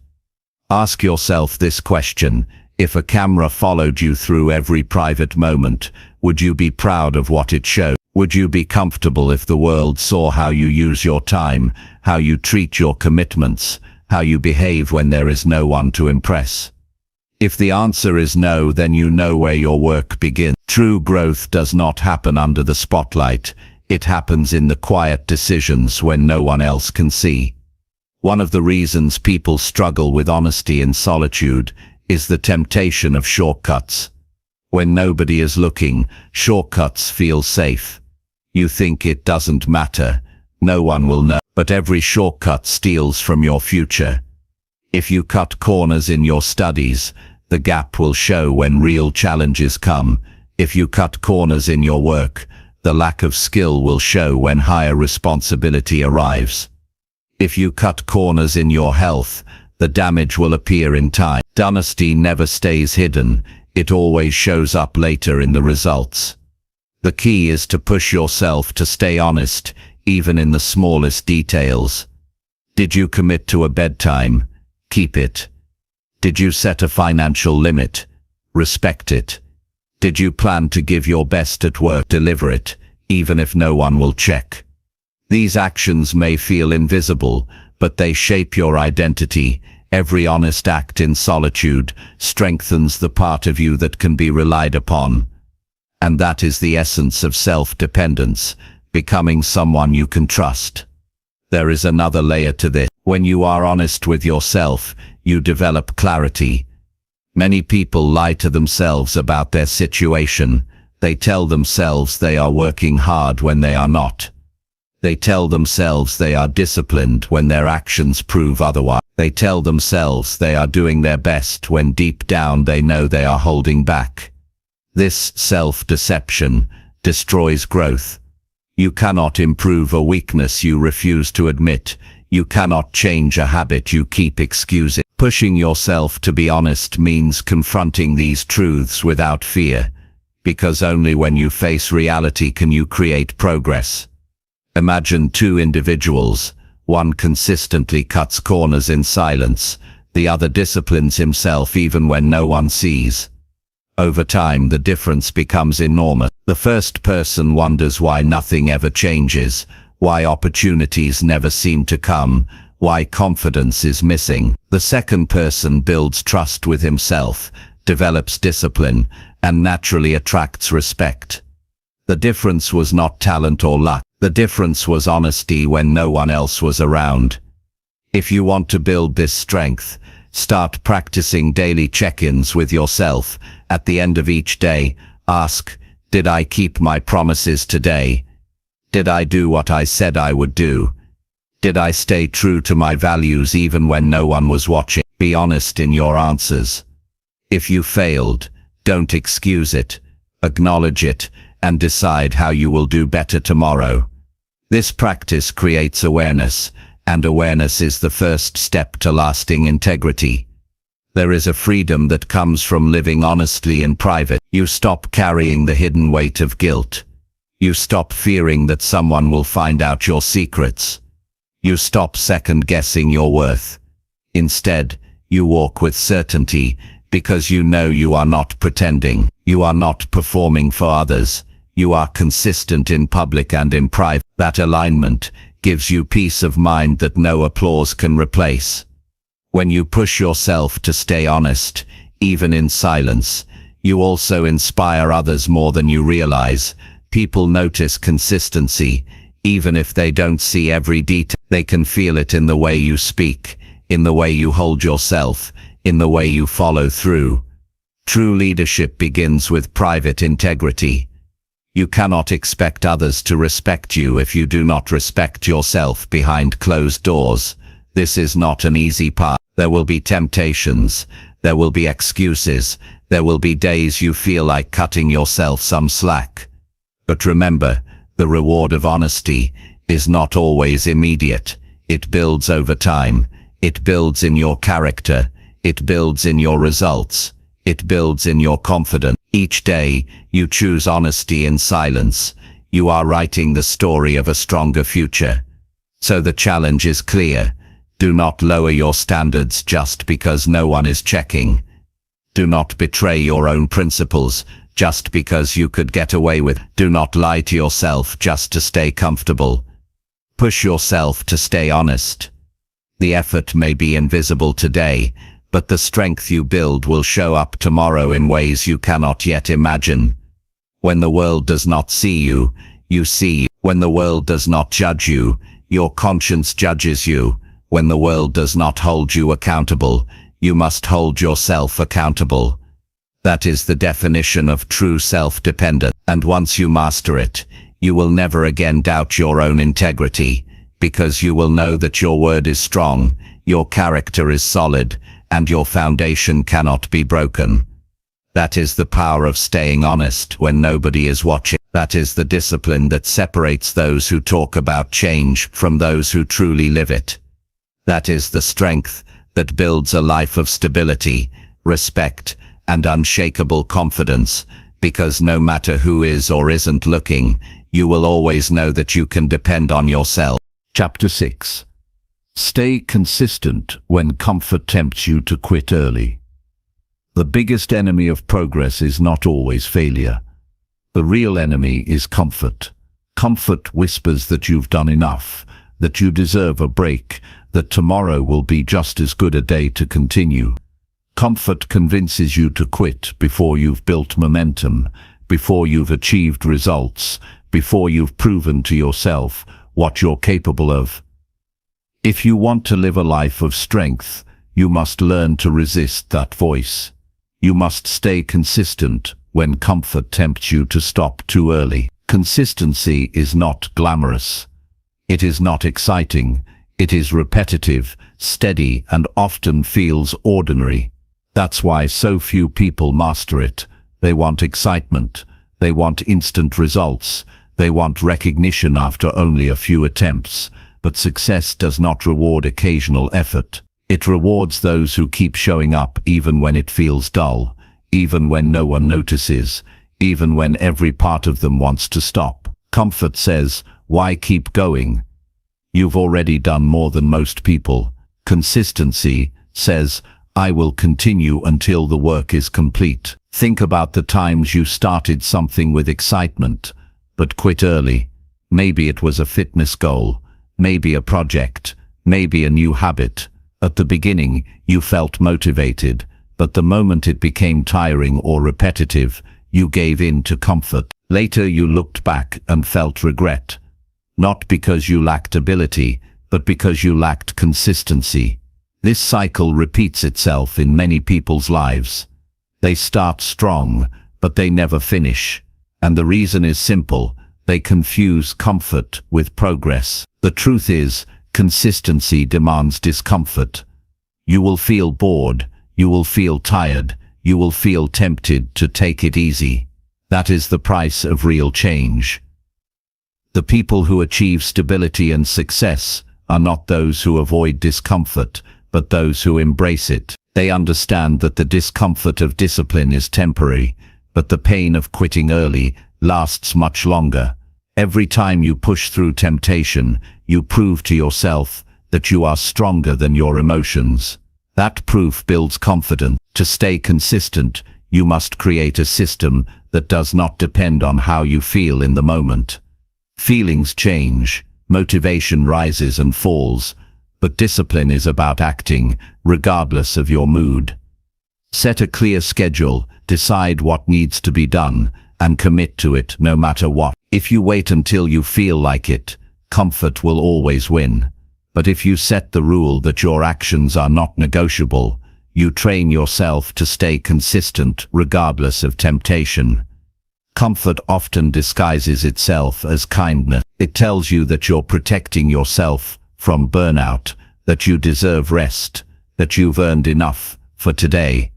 Ask yourself this question: if a camera followed you through every private moment, would you be proud of what it showed? Would you be comfortable if the world saw how you use your time, how you treat your commitments, how you behave when there is no one to impress? If the answer is no, then you know where your work begins. True growth does not happen under the spotlight. It happens in the quiet decisions when no one else can see. One of the reasons people struggle with honesty in solitude is the temptation of shortcuts. When nobody is looking, shortcuts feel safe. You think it doesn't matter, no one will know. But every shortcut steals from your future. If you cut corners in your studies, the gap will show when real challenges come. If you cut corners in your work, the lack of skill will show when higher responsibility arrives. If you cut corners in your health, the damage will appear in time. Honesty never stays hidden. It always shows up later in the results. The key is to push yourself to stay honest, even in the smallest details. Did you commit to a bedtime? Keep it. Did you set a financial limit? Respect it. Did you plan to give your best at work? Deliver it, even if no one will check. These actions may feel invisible, but they shape your identity. Every honest act in solitude strengthens the part of you that can be relied upon. And that is the essence of self-dependence, becoming someone you can trust. There is another layer to this. When you are honest with yourself, you develop clarity. Many people lie to themselves about their situation. They tell themselves they are working hard when they are not. They tell themselves they are disciplined when their actions prove otherwise. They tell themselves they are doing their best when deep down they know they are holding back. This self-deception destroys growth. You cannot improve a weakness you refuse to admit. You cannot change a habit you keep excusing. Pushing yourself to be honest means confronting these truths without fear, because only when you face reality can you create progress. Imagine two individuals. One consistently cuts corners in silence. The other disciplines himself even when no one sees. Over time, the difference becomes enormous. The first person wonders why nothing ever changes, why opportunities never seem to come, why confidence is missing. The second person builds trust with himself, develops discipline, and naturally attracts respect. The difference was not talent or luck. The difference was honesty when no one else was around. If you want to build this strength, start practicing daily check-ins with yourself. At the end of each day, ask, did I keep my promises today? Did I do what I said I would do? Did I stay true to my values even when no one was watching? Be honest in your answers. If you failed, don't excuse it. Acknowledge it and decide how you will do better tomorrow. This practice creates awareness, and awareness is the first step to lasting integrity. There is a freedom that comes from living honestly in private. You stop carrying the hidden weight of guilt. You stop fearing that someone will find out your secrets. You stop second-guessing your worth. Instead, you walk with certainty because you know you are not pretending. You are not performing for others. You are consistent in public and in private. That alignment gives you peace of mind that no applause can replace. When you push yourself to stay honest, even in silence, you also inspire others more than you realize. People notice consistency, even if they don't see every detail. They can feel it in the way you speak, in the way you hold yourself, in the way you follow through. True leadership begins with private integrity. You cannot expect others to respect you if you do not respect yourself behind closed doors. This is not an easy path. There will be temptations, there will be excuses, there will be days you feel like cutting yourself some slack. But remember, the reward of honesty is not always immediate. It builds over time. It builds in your character. It builds in your results. It builds in your confidence. Each day, you choose honesty in silence. You are writing the story of a stronger future. So the challenge is clear. Do not lower your standards just because no one is checking. Do not betray your own principles just because you could get away with. Do not lie to yourself just to stay comfortable. Push yourself to stay honest. The effort may be invisible today, but the strength you build will show up tomorrow in ways you cannot yet imagine. When the world does not see you, you see. When the world does not judge you, your conscience judges you. When the world does not hold you accountable, you must hold yourself accountable. That is the definition of true self-dependence. And once you master it, you will never again doubt your own integrity, because you will know that your word is strong, your character is solid, and your foundation cannot be broken. That is the power of staying honest when nobody is watching. That is the discipline that separates those who talk about change from those who truly live it. That is the strength that builds a life of stability, respect, and unshakable confidence, because no matter who is or isn't looking, you will always know that you can depend on yourself. Chapter 6. Stay consistent when comfort tempts you to quit early. The biggest enemy of progress is not always failure. The real enemy is comfort. Comfort whispers that you've done enough, that you deserve a break, that tomorrow will be just as good a day to continue. Comfort convinces you to quit before you've built momentum, before you've achieved results, before you've proven to yourself what you're capable of. If you want to live a life of strength, you must learn to resist that voice. You must stay consistent when comfort tempts you to stop too early. Consistency is not glamorous. It is not exciting. It is repetitive, steady, and often feels ordinary. That's why so few people master it. They want excitement. They want instant results. They want recognition after only a few attempts. But success does not reward occasional effort. It rewards those who keep showing up even when it feels dull, even when no one notices, even when every part of them wants to stop. Comfort says, why keep going? You've already done more than most people. Consistency says, I will continue until the work is complete. Think about the times you started something with excitement, but quit early. Maybe it was a fitness goal, maybe a project, maybe a new habit. At the beginning, you felt motivated, but the moment it became tiring or repetitive, you gave in to comfort. Later you looked back and felt regret. Not because you lacked ability, but because you lacked consistency. This cycle repeats itself in many people's lives. They start strong, but they never finish. And the reason is simple: they confuse comfort with progress. The truth is, consistency demands discomfort. You will feel bored, you will feel tired, you will feel tempted to take it easy. That is the price of real change. The people who achieve stability and success are not those who avoid discomfort, but those who embrace it. They understand that the discomfort of discipline is temporary, but the pain of quitting early lasts much longer. Every time you push through temptation, you prove to yourself that you are stronger than your emotions. That proof builds confidence. To stay consistent, you must create a system that does not depend on how you feel in the moment. Feelings change, motivation rises and falls, but discipline is about acting, regardless of your mood. Set a clear schedule, decide what needs to be done, and commit to it no matter what. If you wait until you feel like it, comfort will always win. But if you set the rule that your actions are not negotiable, you train yourself to stay consistent regardless of temptation. Comfort often disguises itself as kindness. It tells you that you're protecting yourself from burnout, that you deserve rest, that you've earned enough for today.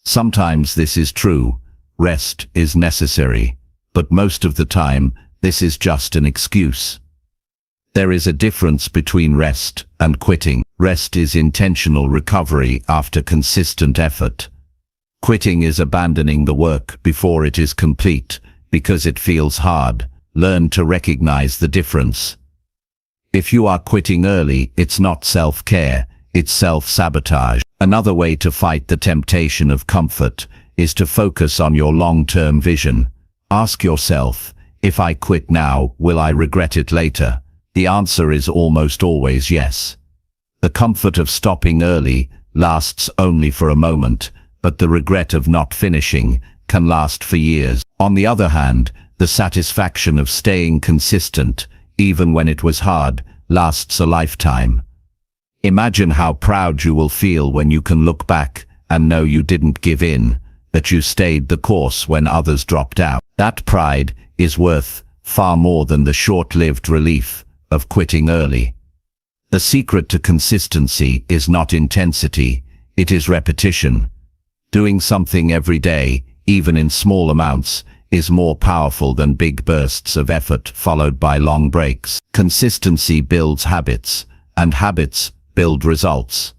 Sometimes this is true. Rest is necessary. But most of the time, this is just an excuse. There is a difference between rest and quitting. Rest is intentional recovery after consistent effort. Quitting is abandoning the work before it is complete, because it feels hard. Learn to recognize the difference. If you are quitting early, it's not self-care, it's self-sabotage. Another way to fight the temptation of comfort is to focus on your long-term vision. Ask yourself, if I quit now, will I regret it later? The answer is almost always yes. The comfort of stopping early lasts only for a moment, but the regret of not finishing can last for years. On the other hand, the satisfaction of staying consistent, even when it was hard, lasts a lifetime. Imagine how proud you will feel when you can look back and know you didn't give in, that you stayed the course when others dropped out. That pride is worth far more than the short-lived relief of quitting early. The secret to consistency is not intensity, it is repetition. Doing something every day, even in small amounts, is more powerful than big bursts of effort followed by long breaks. Consistency builds habits, and habits build results.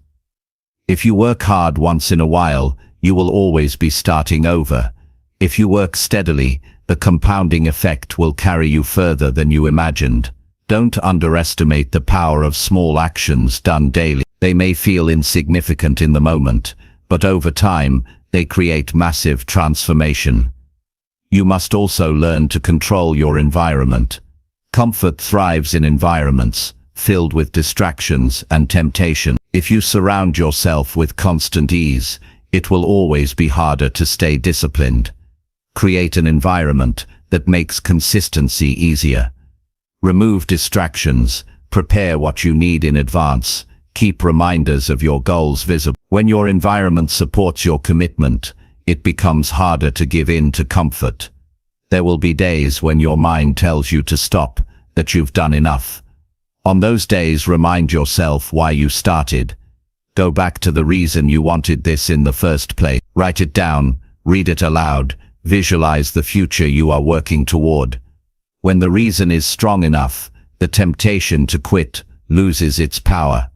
If you work hard once in a while, you will always be starting over. If you work steadily, the compounding effect will carry you further than you imagined. Don't underestimate the power of small actions done daily. They may feel insignificant in the moment, but over time, they create massive transformation. You must also learn to control your environment. Comfort thrives in environments filled with distractions and temptation. If you surround yourself with constant ease, it will always be harder to stay disciplined. Create an environment that makes consistency easier. Remove distractions, prepare what you need in advance, keep reminders of your goals visible. When your environment supports your commitment, it becomes harder to give in to comfort. There will be days when your mind tells you to stop, that you've done enough. On those days, remind yourself why you started. Go back to the reason you wanted this in the first place. Write it down, read it aloud, visualize the future you are working toward. When the reason is strong enough, the temptation to quit loses its power.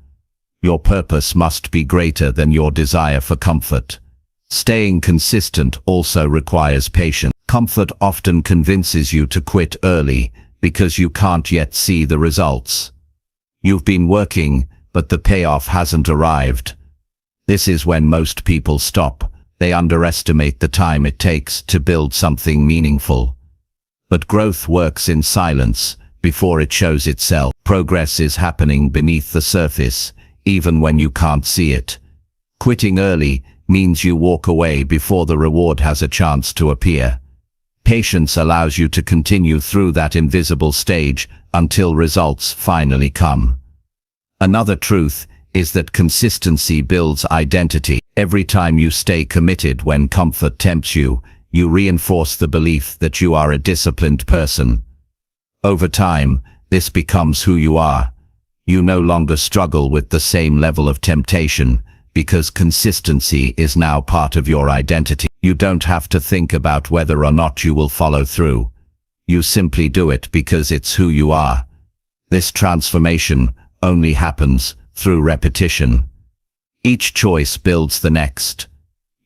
Your purpose must be greater than your desire for comfort. Staying consistent also requires patience. Comfort often convinces you to quit early because you can't yet see the results. You've been working, but the payoff hasn't arrived. This is when most people stop, They underestimate the time it takes to build something meaningful. But growth works in silence, before it shows itself. Progress is happening beneath the surface, even when you can't see it. Quitting early means you walk away before the reward has a chance to appear. Patience allows you to continue through that invisible stage until results finally come. Another truth is that consistency builds identity. Every time you stay committed when comfort tempts you, you reinforce the belief that you are a disciplined person. Over time, this becomes who you are. You no longer struggle with the same level of temptation, because consistency is now part of your identity. You don't have to think about whether or not you will follow through. You simply do it because it's who you are. This transformation only happens through repetition. Each choice builds the next.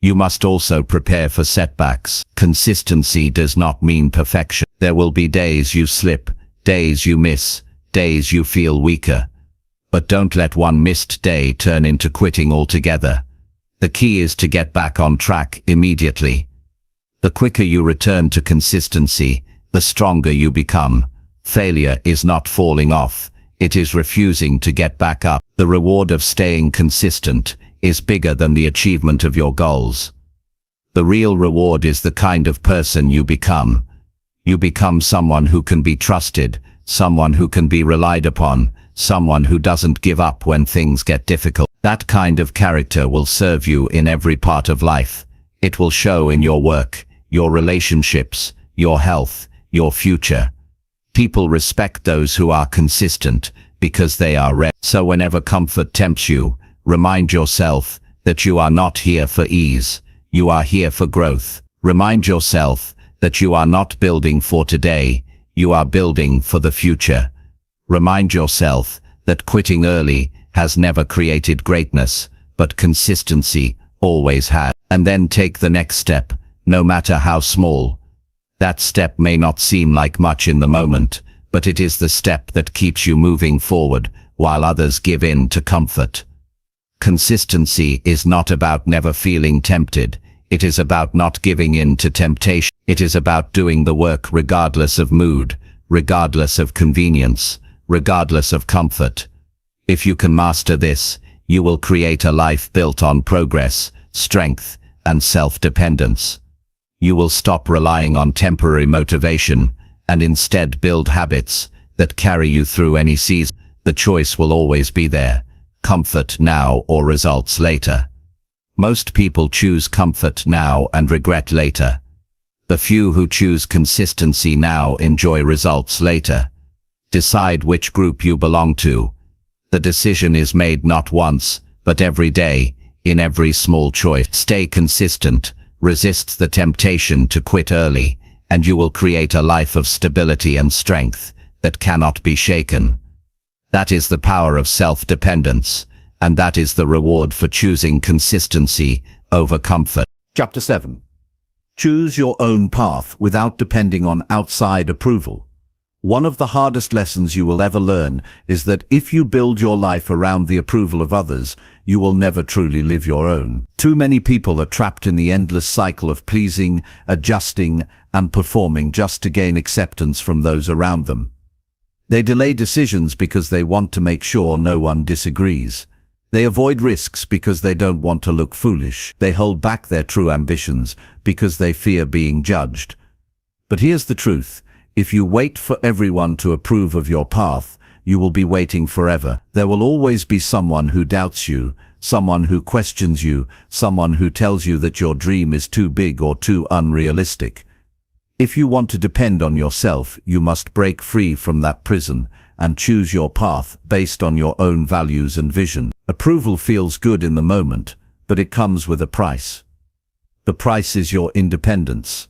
You must also prepare for setbacks. Consistency does not mean perfection. There will be days you slip, days you miss, days you feel weaker. But don't let one missed day turn into quitting altogether. The key is to get back on track immediately. The quicker you return to consistency, the stronger you become. Failure is not falling off, it is refusing to get back up. The reward of staying consistent is bigger than the achievement of your goals. The real reward is the kind of person you become. You become someone who can be trusted, someone who can be relied upon, someone who doesn't give up when things get difficult. That kind of character will serve you in every part of life. It will show in your work, your relationships, your health, your future. People respect those who are consistent because they are ready. So whenever comfort tempts you, remind yourself that you are not here for ease. You are here for growth. Remind yourself that you are not building for today. You are building for the future. Remind yourself that quitting early has never created greatness, but consistency always has. And then take the next step, no matter how small. That step may not seem like much in the moment, but it is the step that keeps you moving forward while others give in to comfort. Consistency is not about never feeling tempted. It is about not giving in to temptation. It is about doing the work regardless of mood, regardless of convenience, regardless of comfort. If you can master this, you will create a life built on progress, strength, and self-dependence. You will stop relying on temporary motivation and instead build habits that carry you through any season. The choice will always be there, comfort now or results later. Most people choose comfort now and regret later. The few who choose consistency now enjoy results later. Decide which group you belong to. The decision is made not once, but every day, in every small choice. Stay consistent, resist the temptation to quit early, and you will create a life of stability and strength that cannot be shaken. That is the power of self-dependence, and that is the reward for choosing consistency over comfort. Chapter 7. Choose your own path without depending on outside approval. One of the hardest lessons you will ever learn is that if you build your life around the approval of others, you will never truly live your own. Too many people are trapped in the endless cycle of pleasing, adjusting, and performing just to gain acceptance from those around them. They delay decisions because they want to make sure no one disagrees. They avoid risks because they don't want to look foolish. They hold back their true ambitions because they fear being judged. But here's the truth. If you wait for everyone to approve of your path, you will be waiting forever. There will always be someone who doubts you, someone who questions you, someone who tells you that your dream is too big or too unrealistic. If you want to depend on yourself, you must break free from that prison and choose your path based on your own values and vision. Approval feels good in the moment, but it comes with a price. The price is your independence.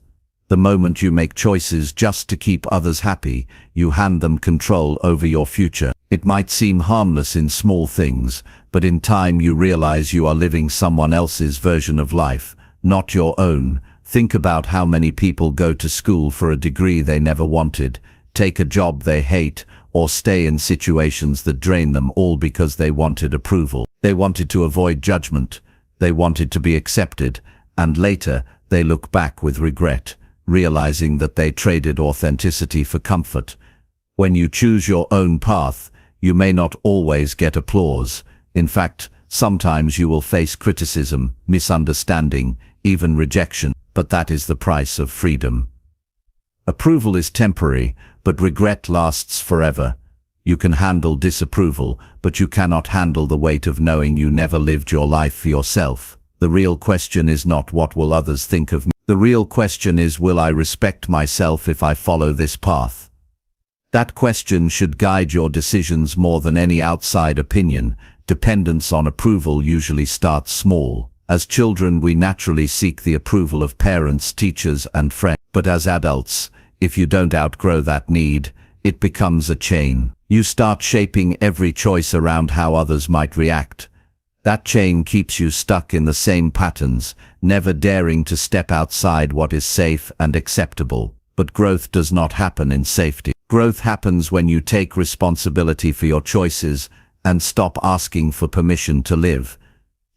The moment you make choices just to keep others happy, you hand them control over your future. It might seem harmless in small things, but in time you realize you are living someone else's version of life, not your own. Think about how many people go to school for a degree they never wanted, take a job they hate, or stay in situations that drain them, all because they wanted approval. They wanted to avoid judgment. They wanted to be accepted, and later they look back with regret, realizing that they traded authenticity for comfort. When you choose your own path, you may not always get applause. In fact, sometimes you will face criticism, misunderstanding, even rejection, but that is the price of freedom. Approval is temporary, but regret lasts forever. You can handle disapproval, but you cannot handle the weight of knowing you never lived your life for yourself. The real question is not what will others think of me. The real question is, will I respect myself if I follow this path? That question should guide your decisions more than any outside opinion. Dependence on approval usually starts small. As children, we naturally seek the approval of parents, teachers, and friends. But as adults, if you don't outgrow that need, it becomes a chain. You start shaping every choice around how others might react. That chain keeps you stuck in the same patterns, never daring to step outside what is safe and acceptable. But growth does not happen in safety. Growth happens when you take responsibility for your choices and stop asking for permission to live.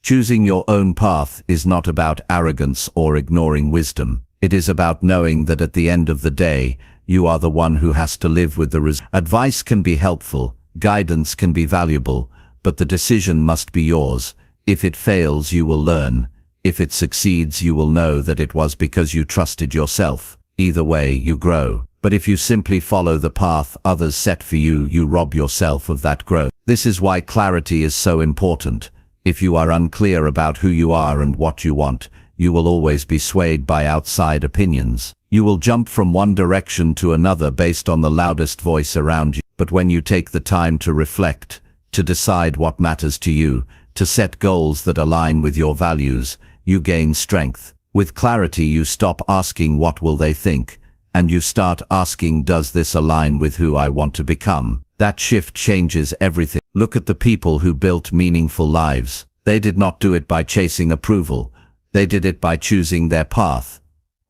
Choosing your own path is not about arrogance or ignoring wisdom. It is about knowing that at the end of the day, you are the one who has to live with the results. Advice can be helpful, guidance can be valuable, but the decision must be yours. If it fails, you will learn. If it succeeds, you will know that it was because you trusted yourself. Either way, you grow. But if you simply follow the path others set for you, you rob yourself of that growth. This is why clarity is so important. If you are unclear about who you are and what you want, you will always be swayed by outside opinions. You will jump from one direction to another based on the loudest voice around you. But when you take the time to reflect, to decide what matters to you, to set goals that align with your values, you gain strength. With clarity, you stop asking what will they think, and you start asking, does this align with who I want to become? That shift changes everything. Look at the people who built meaningful lives. They did not do it by chasing approval. They did it by choosing their path,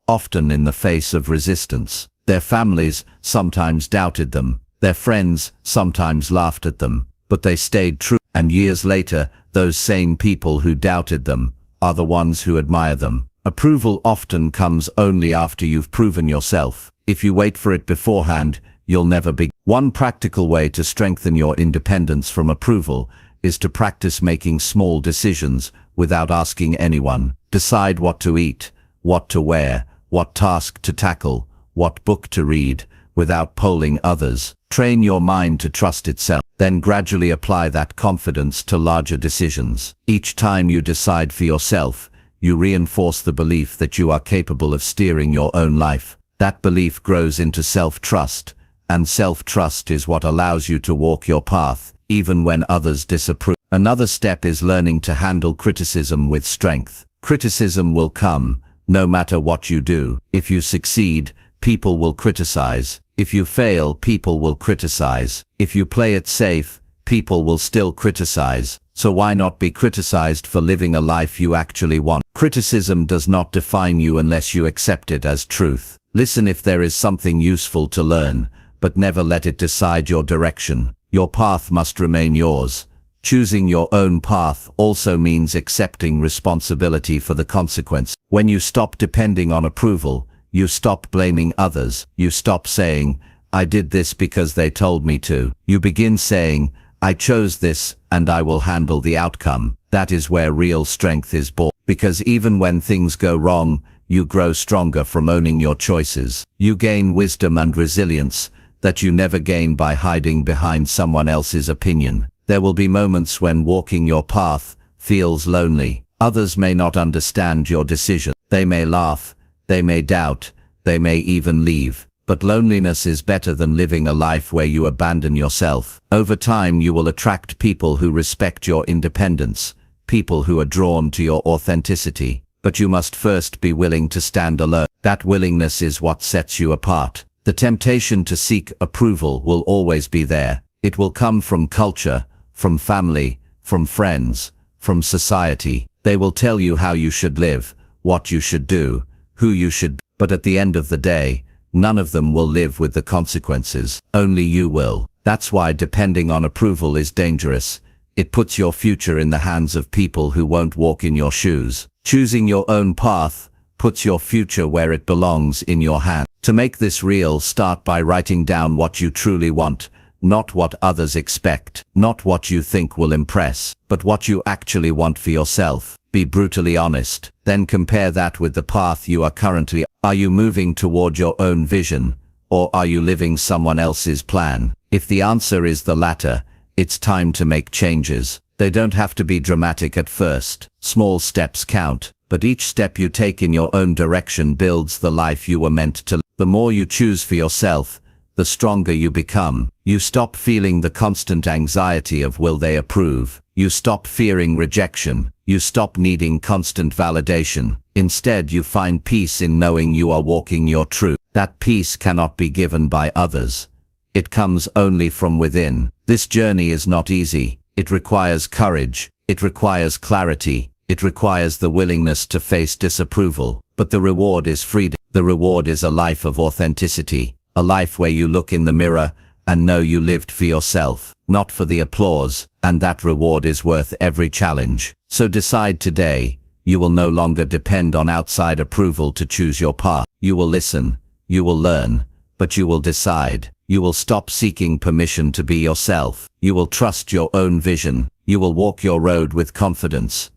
often in the face of resistance. Their families sometimes doubted them. Their friends sometimes laughed at them, but they stayed true. And years later, those same people who doubted them are the ones who admire them. Approval often comes only after you've proven yourself. If you wait for it beforehand, you'll never be. One practical way to strengthen your independence from approval is to practice making small decisions without asking anyone. Decide what to eat, what to wear, what task to tackle, what book to read, without polling others. Train your mind to trust itself. Then gradually apply that confidence to larger decisions. Each time you decide for yourself, you reinforce the belief that you are capable of steering your own life. That belief grows into self-trust, and self-trust is what allows you to walk your path, even when others disapprove. Another step is learning to handle criticism with strength. Criticism will come, no matter what you do. If you succeed, people will criticize. If you fail, people will criticize. If you play it safe, people will still criticize. So why not be criticized for living a life you actually want? Criticism does not define you unless you accept it as truth. Listen if there is something useful to learn, but never let it decide your direction. Your path must remain yours. Choosing your own path also means accepting responsibility for the consequence. When you stop depending on approval, you stop blaming others. You stop saying, I did this because they told me to. You begin saying, I chose this and I will handle the outcome. That is where real strength is born. Because even when things go wrong, you grow stronger from owning your choices. You gain wisdom and resilience that you never gain by hiding behind someone else's opinion. There will be moments when walking your path feels lonely. Others may not understand your decision. They may laugh, they may doubt, they may even leave. But loneliness is better than living a life where you abandon yourself. Over time, you will attract people who respect your independence, people who are drawn to your authenticity. But you must first be willing to stand alone. That willingness is what sets you apart. The temptation to seek approval will always be there. It will come from culture, from family, from friends, from society. They will tell you how you should live, what you should do, who you should be. But at the end of the day, none of them will live with the consequences. Only you will. That's why depending on approval is dangerous. It puts your future in the hands of people who won't walk in your shoes. Choosing your own path puts your future where it belongs, in your hand. To make this real, start by writing down what you truly want, not what others expect, not what you think will impress, but what you actually want for yourself. Be brutally honest, then compare that with the path you are currently on. Are you moving toward your own vision, or are you living someone else's plan? If the answer is the latter, it's time to make changes. They don't have to be dramatic at first. Small steps count, but each step you take in your own direction builds the life you were meant to live. The more you choose for yourself, the stronger you become. You stop feeling the constant anxiety of will they approve. You stop fearing rejection. You stop needing constant validation. Instead, you find peace in knowing you are walking your truth. That peace cannot be given by others. It comes only from within. This journey is not easy. It requires courage. It requires clarity. It requires the willingness to face disapproval. But the reward is freedom. The reward is a life of authenticity. A life where you look in the mirror and know you lived for yourself, not for the applause, and that reward is worth every challenge. So decide today, you will no longer depend on outside approval to choose your path. You will listen, you will learn, but you will decide. You will stop seeking permission to be yourself. You will trust your own vision. You will walk your road with confidence,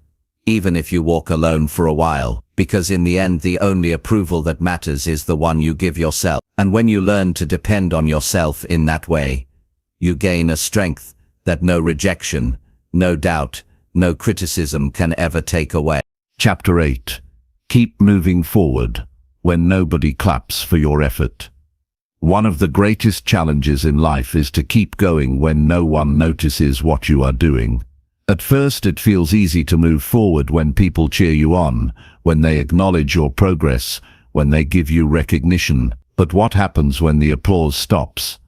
even if you walk alone for a while, because in the end the only approval that matters is the one you give yourself. And when you learn to depend on yourself in that way, you gain a strength that no rejection, no doubt, no criticism can ever take away. Chapter 8. Keep moving forward when nobody claps for your effort. One of the greatest challenges in life is to keep going when no one notices what you are doing. At first it feels easy to move forward when people cheer you on, when they acknowledge your progress, when they give you recognition. But what happens when the applause stops?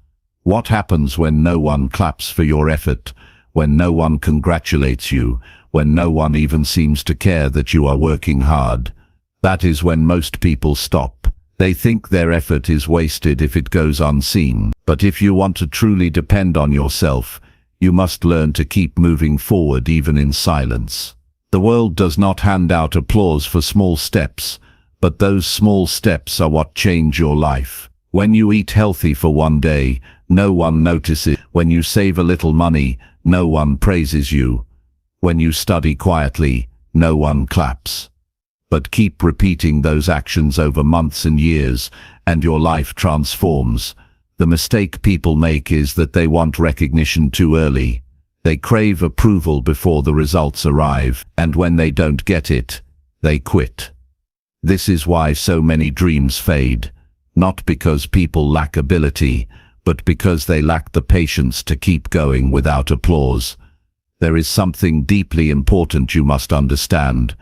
What happens when no one claps for your effort, when no one congratulates you, when no one even seems to care that you are working hard? That is when most people stop. They think their effort is wasted if it goes unseen. But if you want to truly depend on yourself, you must learn to keep moving forward even in silence. The world does not hand out applause for small steps, but those small steps are what change your life. When you eat healthy for one day, no one notices. When you save a little money, no one praises you. When you study quietly, no one claps. But keep repeating those actions over months and years, and your life transforms. The mistake people make is that they want recognition too early. They crave approval before the results arrive, and when they don't get it, they quit. This is why so many dreams fade, not because people lack ability, but because they lack the patience to keep going without applause. There is something deeply important you must understand.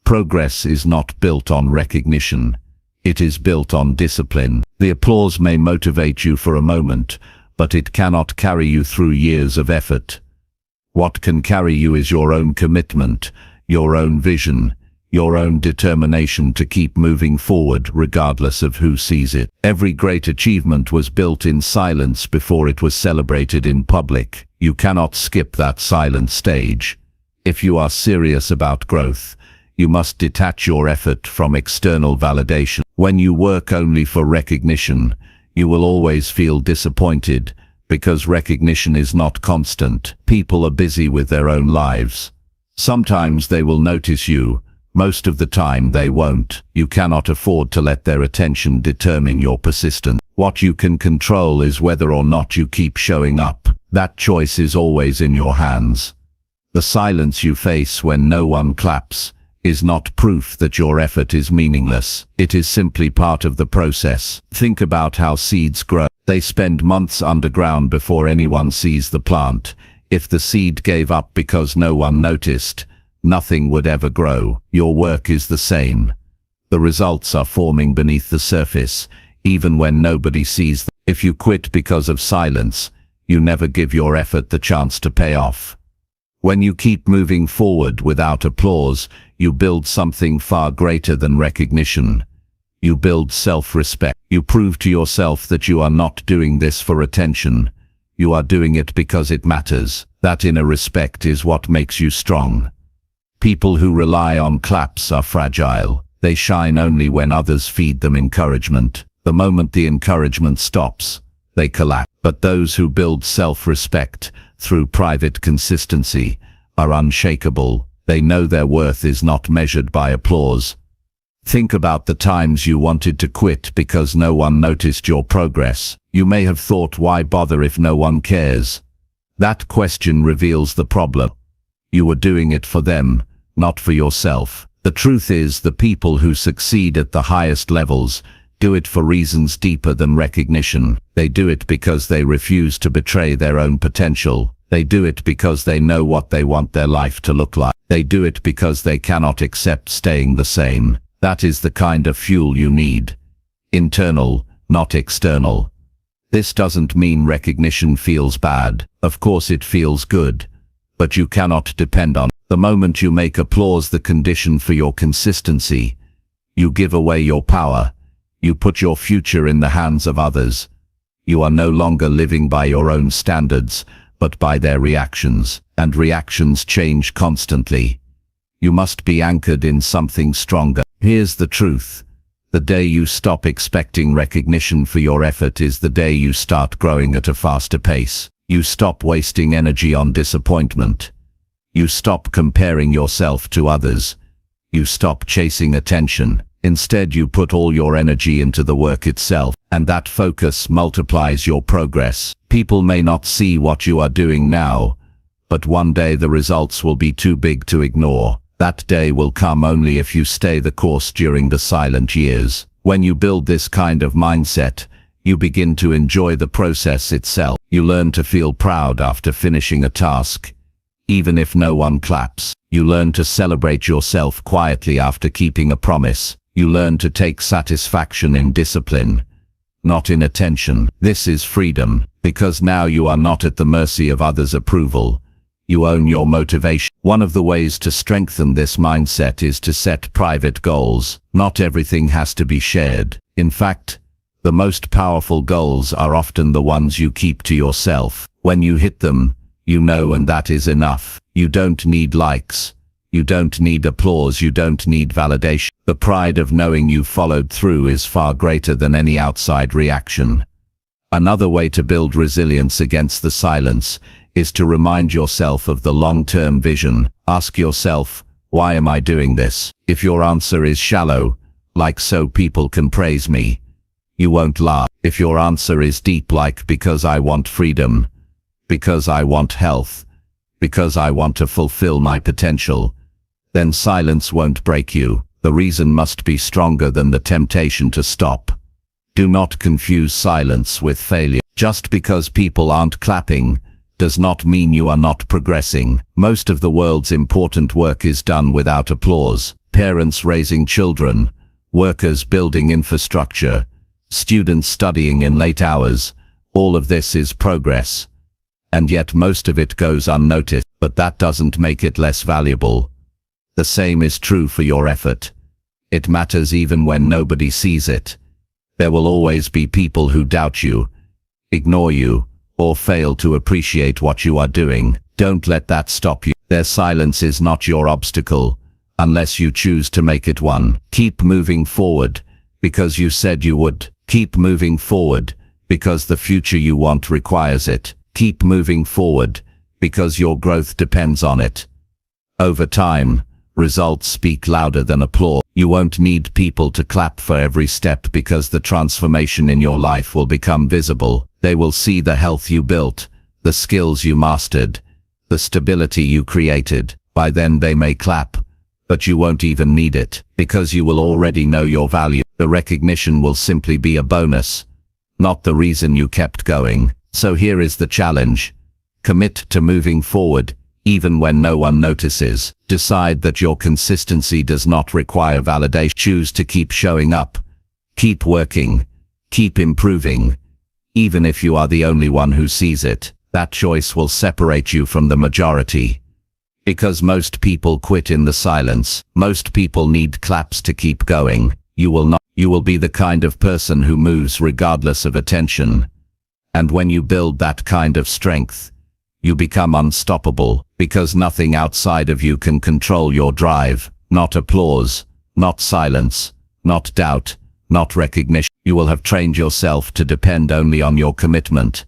Progress is not built on recognition. It is built on discipline. The applause may motivate you for a moment, but it cannot carry you through years of effort. What can carry you is your own commitment, your own vision, your own determination to keep moving forward regardless of who sees it. Every great achievement was built in silence before it was celebrated in public. You cannot skip that silent stage. If you are serious about growth, you must detach your effort from external validation. When you work only for recognition, you will always feel disappointed, because recognition is not constant. People are busy with their own lives. Sometimes they will notice you. Most of the time they won't. You cannot afford to let their attention determine your persistence. What you can control is whether or not you keep showing up. That choice is always in your hands. The silence you face when no one claps is not proof that your effort is meaningless. It is simply part of the process. Think about how seeds grow. They spend months underground before anyone sees the plant. If the seed gave up because no one noticed, nothing would ever grow. Your work is the same. The results are forming beneath the surface, even when nobody sees them. If you quit because of silence, you never give your effort the chance to pay off. When you keep moving forward without applause, you build something far greater than recognition. You build self-respect. You prove to yourself that you are not doing this for attention. You are doing it because it matters. That inner respect is what makes you strong. People who rely on claps are fragile. They shine only when others feed them encouragement. The moment the encouragement stops, they collapse. But those who build self-respect through private consistency are unshakable. They know their worth is not measured by applause. Think about the times you wanted to quit because no one noticed your progress. You may have thought, why bother if no one cares? That question reveals the problem. You were doing it for them, not for yourself. The truth is, the people who succeed at the highest levels do it for reasons deeper than recognition. They do it because they refuse to betray their own potential. They do it because they know what they want their life to look like. They do it because they cannot accept staying the same. That is the kind of fuel you need. Internal, not external. This doesn't mean recognition feels bad. Of course it feels good. But you cannot depend on it. The moment you make applause the condition for your consistency, you give away your power. You put your future in the hands of others. You are no longer living by your own standards, but by their reactions. And reactions change constantly. You must be anchored in something stronger. Here's the truth. The day you stop expecting recognition for your effort is the day you start growing at a faster pace. You stop wasting energy on disappointment. You stop comparing yourself to others. You stop chasing attention. Instead, you put all your energy into the work itself, and that focus multiplies your progress. People may not see what you are doing now, but one day the results will be too big to ignore. That day will come only if you stay the course during the silent years. When you build this kind of mindset, you begin to enjoy the process itself. You learn to feel proud after finishing a task, even if no one claps. You learn to celebrate yourself quietly after keeping a promise. You learn to take satisfaction in discipline, not in attention. This is freedom, because now you are not at the mercy of others' approval. You own your motivation. One of the ways to strengthen this mindset is to set private goals. Not everything has to be shared. In fact, the most powerful goals are often the ones you keep to yourself. When you hit them, you know, and that is enough. You don't need likes. You don't need applause. You don't need validation. The pride of knowing you followed through is far greater than any outside reaction. Another way to build resilience against the silence is to remind yourself of the long-term vision. Ask yourself, why am I doing this? If your answer is shallow, like so people can praise me, you won't laugh. If your answer is deep, like because I want freedom, because I want health, because I want to fulfill my potential, then silence won't break you. The reason must be stronger than the temptation to stop. Do not confuse silence with failure. Just because people aren't clapping does not mean you are not progressing. Most of the world's important work is done without applause. Parents raising children, workers building infrastructure, students studying in late hours, all of this is progress. And yet most of it goes unnoticed, but that doesn't make it less valuable. The same is true for your effort. It matters even when nobody sees it. There will always be people who doubt you, ignore you, or fail to appreciate what you are doing. Don't let that stop you. Their silence is not your obstacle, unless you choose to make it one. Keep moving forward, because you said you would. Keep moving forward, because the future you want requires it. Keep moving forward, because your growth depends on it. Over time, results speak louder than applause. You won't need people to clap for every step, because the transformation in your life will become visible. They will see the health you built, the skills you mastered, the stability you created. By then they may clap, but you won't even need it, because you will already know your value. The recognition will simply be a bonus, not the reason you kept going. So here is the challenge. Commit to moving forward, even when no one notices. Decide that your consistency does not require validation. Choose to keep showing up, keep working, keep improving, even if you are the only one who sees it. That choice will separate you from the majority. Because most people quit in the silence. Most people need claps to keep going. You will not. You will be the kind of person who moves regardless of attention. And when you build that kind of strength, You become unstoppable because nothing outside of you can control your drive. Not applause, not silence, not doubt, not recognition. You will have trained yourself to depend only on your commitment.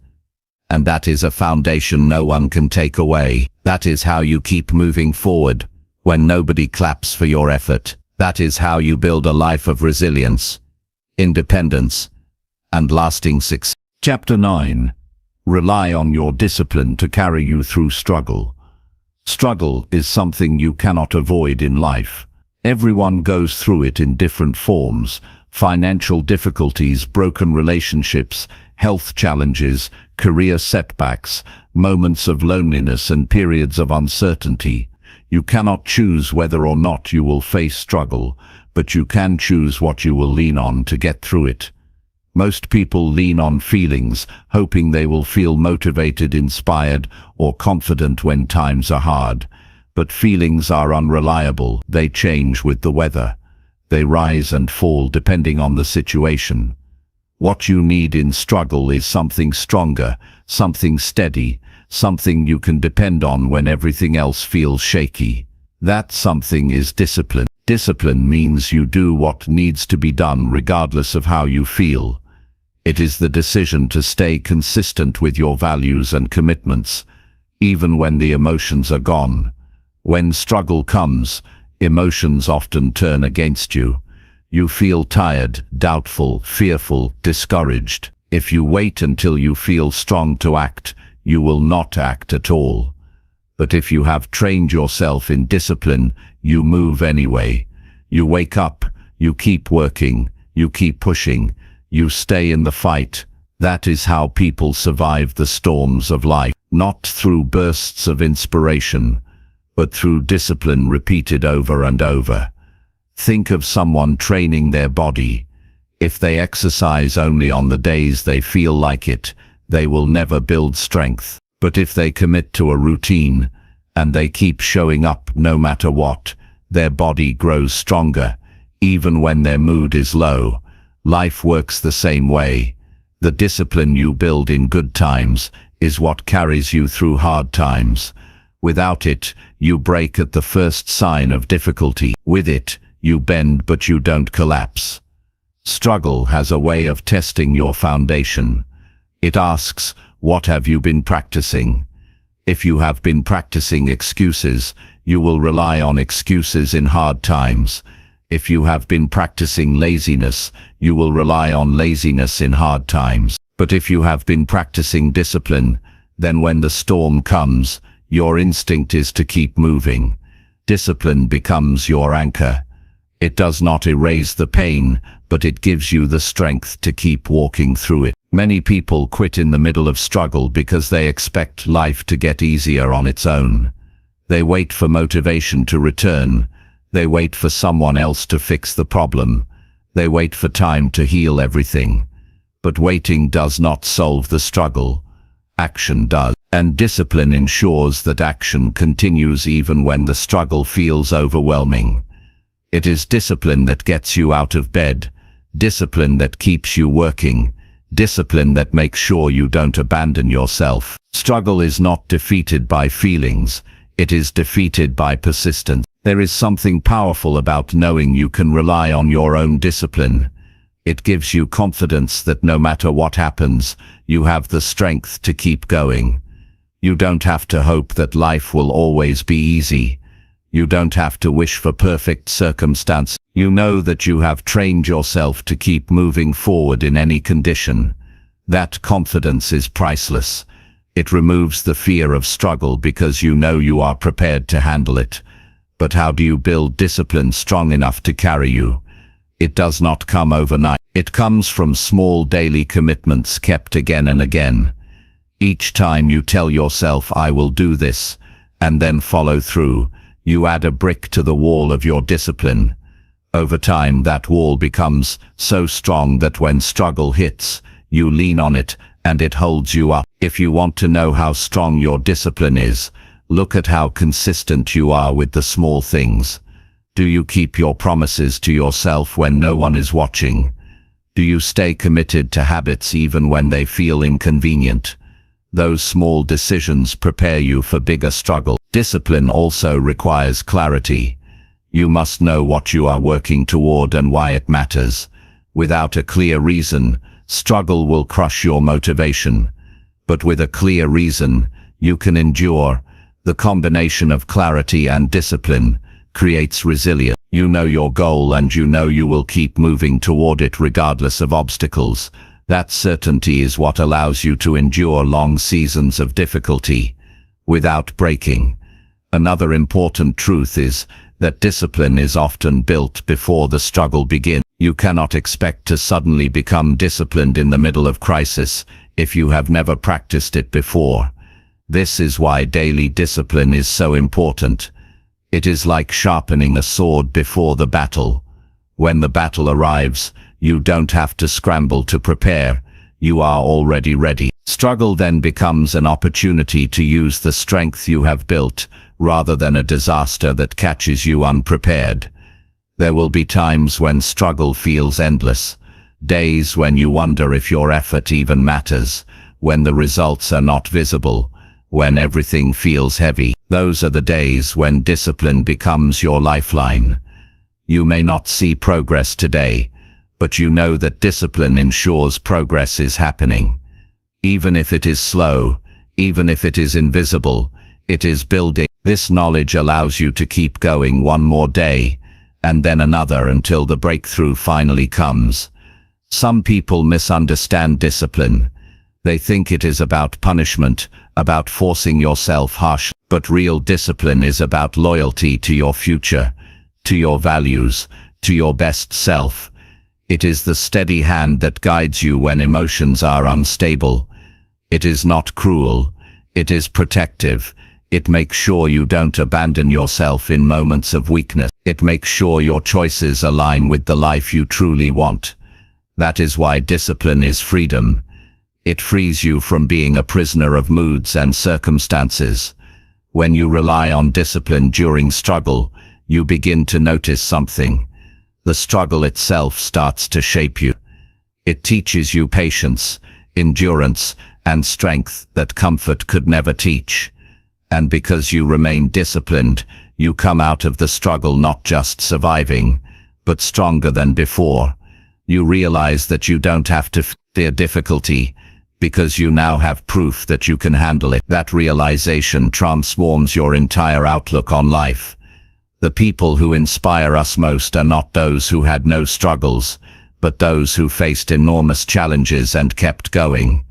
And that is a foundation no one can take away. That is how you keep moving forward when nobody claps for your effort. That is how you build a life of resilience, independence, and lasting success. Chapter 9. Rely on your discipline to carry you through struggle. Struggle is something you cannot avoid in life. Everyone goes through it in different forms: financial difficulties, broken relationships, health challenges, career setbacks, moments of loneliness, and periods of uncertainty. You cannot choose whether or not you will face struggle, but you can choose what you will lean on to get through it. Most people lean on feelings, hoping they will feel motivated, inspired, or confident when times are hard. But feelings are unreliable. They change with the weather. They rise and fall depending on the situation. What you need in struggle is something stronger, something steady, something you can depend on when everything else feels shaky. That something is discipline. Discipline means you do what needs to be done regardless of how you feel. It is the decision to stay consistent with your values and commitments, even when the emotions are gone. When struggle comes, emotions often turn against you. You feel tired, doubtful, fearful, discouraged. If you wait until you feel strong to act, you will not act at all. But if you have trained yourself in discipline, you move anyway. You wake up, you keep working, you keep pushing, you stay in the fight. That is how people survive the storms of life, not through bursts of inspiration, but through discipline repeated over and over. Think of someone training their body. If they exercise only on the days they feel like it, they will never build strength. But if they commit to a routine, and they keep showing up no matter what, their body grows stronger, even when their mood is low. Life works the same way. The discipline you build in good times is what carries you through hard times. Without it, you break at the first sign of difficulty. With it, you bend but you don't collapse. Struggle has a way of testing your foundation. It asks, what have you been practicing? If you have been practicing excuses, you will rely on excuses in hard times. If you have been practicing laziness, you will rely on laziness in hard times. But if you have been practicing discipline, then when the storm comes, your instinct is to keep moving. Discipline becomes your anchor. It does not erase the pain, but it gives you the strength to keep walking through it. Many people quit in the middle of struggle because they expect life to get easier on its own. They wait for motivation to return. They wait for someone else to fix the problem. They wait for time to heal everything. But waiting does not solve the struggle. Action does. And discipline ensures that action continues even when the struggle feels overwhelming. It is discipline that gets you out of bed, discipline that keeps you working, discipline that makes sure you don't abandon yourself. Struggle is not defeated by feelings, it is defeated by persistence. There is something powerful about knowing you can rely on your own discipline. It gives you confidence that no matter what happens, you have the strength to keep going. You don't have to hope that life will always be easy. You don't have to wish for perfect circumstance. You know that you have trained yourself to keep moving forward in any condition. That confidence is priceless. It removes the fear of struggle because you know you are prepared to handle it. But how do you build discipline strong enough to carry you? It does not come overnight. It comes from small daily commitments kept again and again. Each time you tell yourself, I will do this, and then follow through, you add a brick to the wall of your discipline. Over time, that wall becomes so strong that when struggle hits, you lean on it and it holds you up. If you want to know how strong your discipline is, look at how consistent you are with the small things. Do you keep your promises to yourself when no one is watching? Do you stay committed to habits even when they feel inconvenient? Those small decisions prepare you for bigger struggle. Discipline also requires clarity. You must know what you are working toward and why it matters. Without a clear reason, struggle will crush your motivation. But with a clear reason, you can endure. The combination of clarity and discipline creates resilience. You know your goal and you know you will keep moving toward it regardless of obstacles. That certainty is what allows you to endure long seasons of difficulty without breaking. Another important truth is that discipline is often built before the struggle begins. You cannot expect to suddenly become disciplined in the middle of crisis if you have never practiced it before. This is why daily discipline is so important. It is like sharpening a sword before the battle. When the battle arrives, you don't have to scramble to prepare. You are already ready. Struggle then becomes an opportunity to use the strength you have built, rather than a disaster that catches you unprepared. There will be times when struggle feels endless. Days when you wonder if your effort even matters, when the results are not visible, when everything feels heavy. Those are the days when discipline becomes your lifeline. You may not see progress today, but you know that discipline ensures progress is happening. Even if it is slow, even if it is invisible, it is building. This knowledge allows you to keep going one more day, and then another until the breakthrough finally comes. Some people misunderstand discipline. They think it is about punishment, about forcing yourself harshly. But real discipline is about loyalty to your future, to your values, to your best self. It is the steady hand that guides you when emotions are unstable. It is not cruel. It is protective. It makes sure you don't abandon yourself in moments of weakness. It makes sure your choices align with the life you truly want. That is why discipline is freedom. It frees you from being a prisoner of moods and circumstances. When you rely on discipline during struggle, you begin to notice something. The struggle itself starts to shape you. It teaches you patience, endurance, and strength that comfort could never teach. And because you remain disciplined, you come out of the struggle not just surviving, but stronger than before. You realize that you don't have to fear difficulty, because you now have proof that you can handle it. That realization transforms your entire outlook on life. The people who inspire us most are not those who had no struggles, but those who faced enormous challenges and kept going.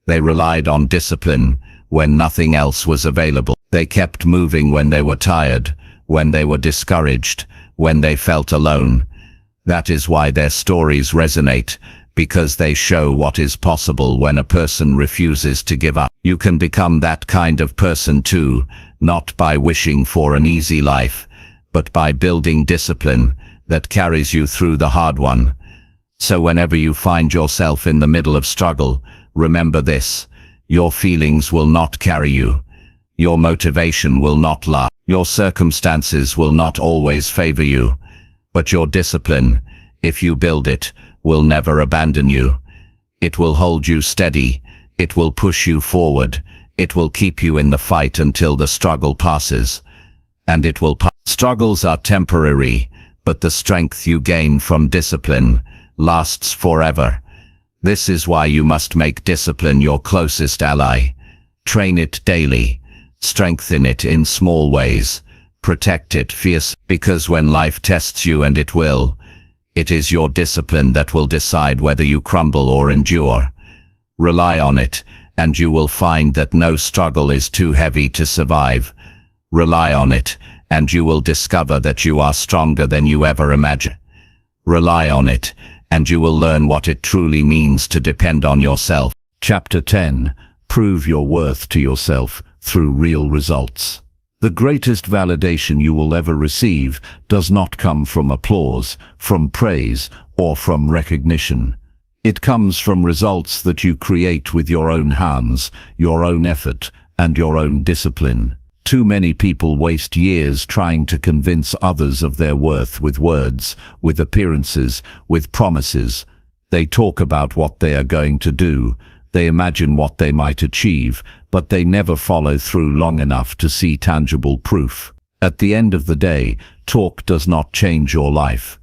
They relied on discipline when nothing else was available. They kept moving when they were tired, when they were discouraged, when they felt alone. That is why their stories resonate, because they show what is possible when a person refuses to give up. You can become that kind of person too, not by wishing for an easy life, but by building discipline that carries you through the hard one. So whenever you find yourself in the middle of struggle, remember this: your feelings will not carry you. Your motivation will not last. Your circumstances will not always favor you. But your discipline, if you build it, will never abandon you. It will hold you steady. It will push you forward. It will keep you in the fight until the struggle passes. And it will pass. Struggles are temporary, but the strength you gain from discipline lasts forever. This is why you must make discipline your closest ally. Train it daily. Strengthen it in small ways. Protect it fiercely, because when life tests you, and it will, it is your discipline that will decide whether you crumble or endure. Rely on it, and you will find that no struggle is too heavy to survive. Rely on it, and you will discover that you are stronger than you ever imagined. Rely on it, and you will learn what it truly means to depend on yourself. Chapter 10. Prove your worth to yourself through real results. The greatest validation you will ever receive does not come from applause, from praise, or from recognition. It comes from results that you create with your own hands, your own effort, and your own discipline. Too many people waste years trying to convince others of their worth with words, with appearances, with promises. They talk about what they are going to do, They imagine what they might achieve, but they never follow through long enough to see tangible proof. At the end of the day, talk does not change your life.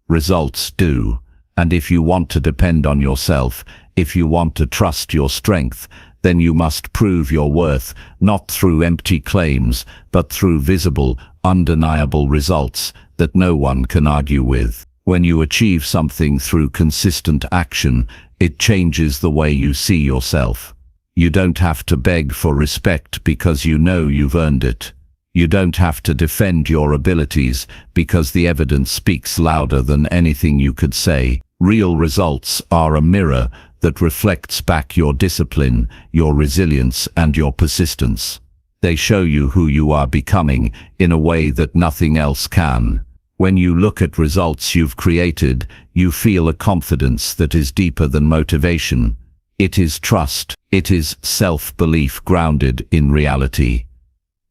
Results do. And if you want to depend on yourself, if you want to trust your strength, then you must prove your worth, not through empty claims, but through visible, undeniable results that no one can argue with. When you achieve something through consistent action, it changes the way you see yourself. You don't have to beg for respect because you know you've earned it. You don't have to defend your abilities because the evidence speaks louder than anything you could say. Real results are a mirror that reflects back your discipline, your resilience, and your persistence. They show you who you are becoming in a way that nothing else can. When you look at results you've created, you feel a confidence that is deeper than motivation. It is trust. It is self-belief grounded in reality.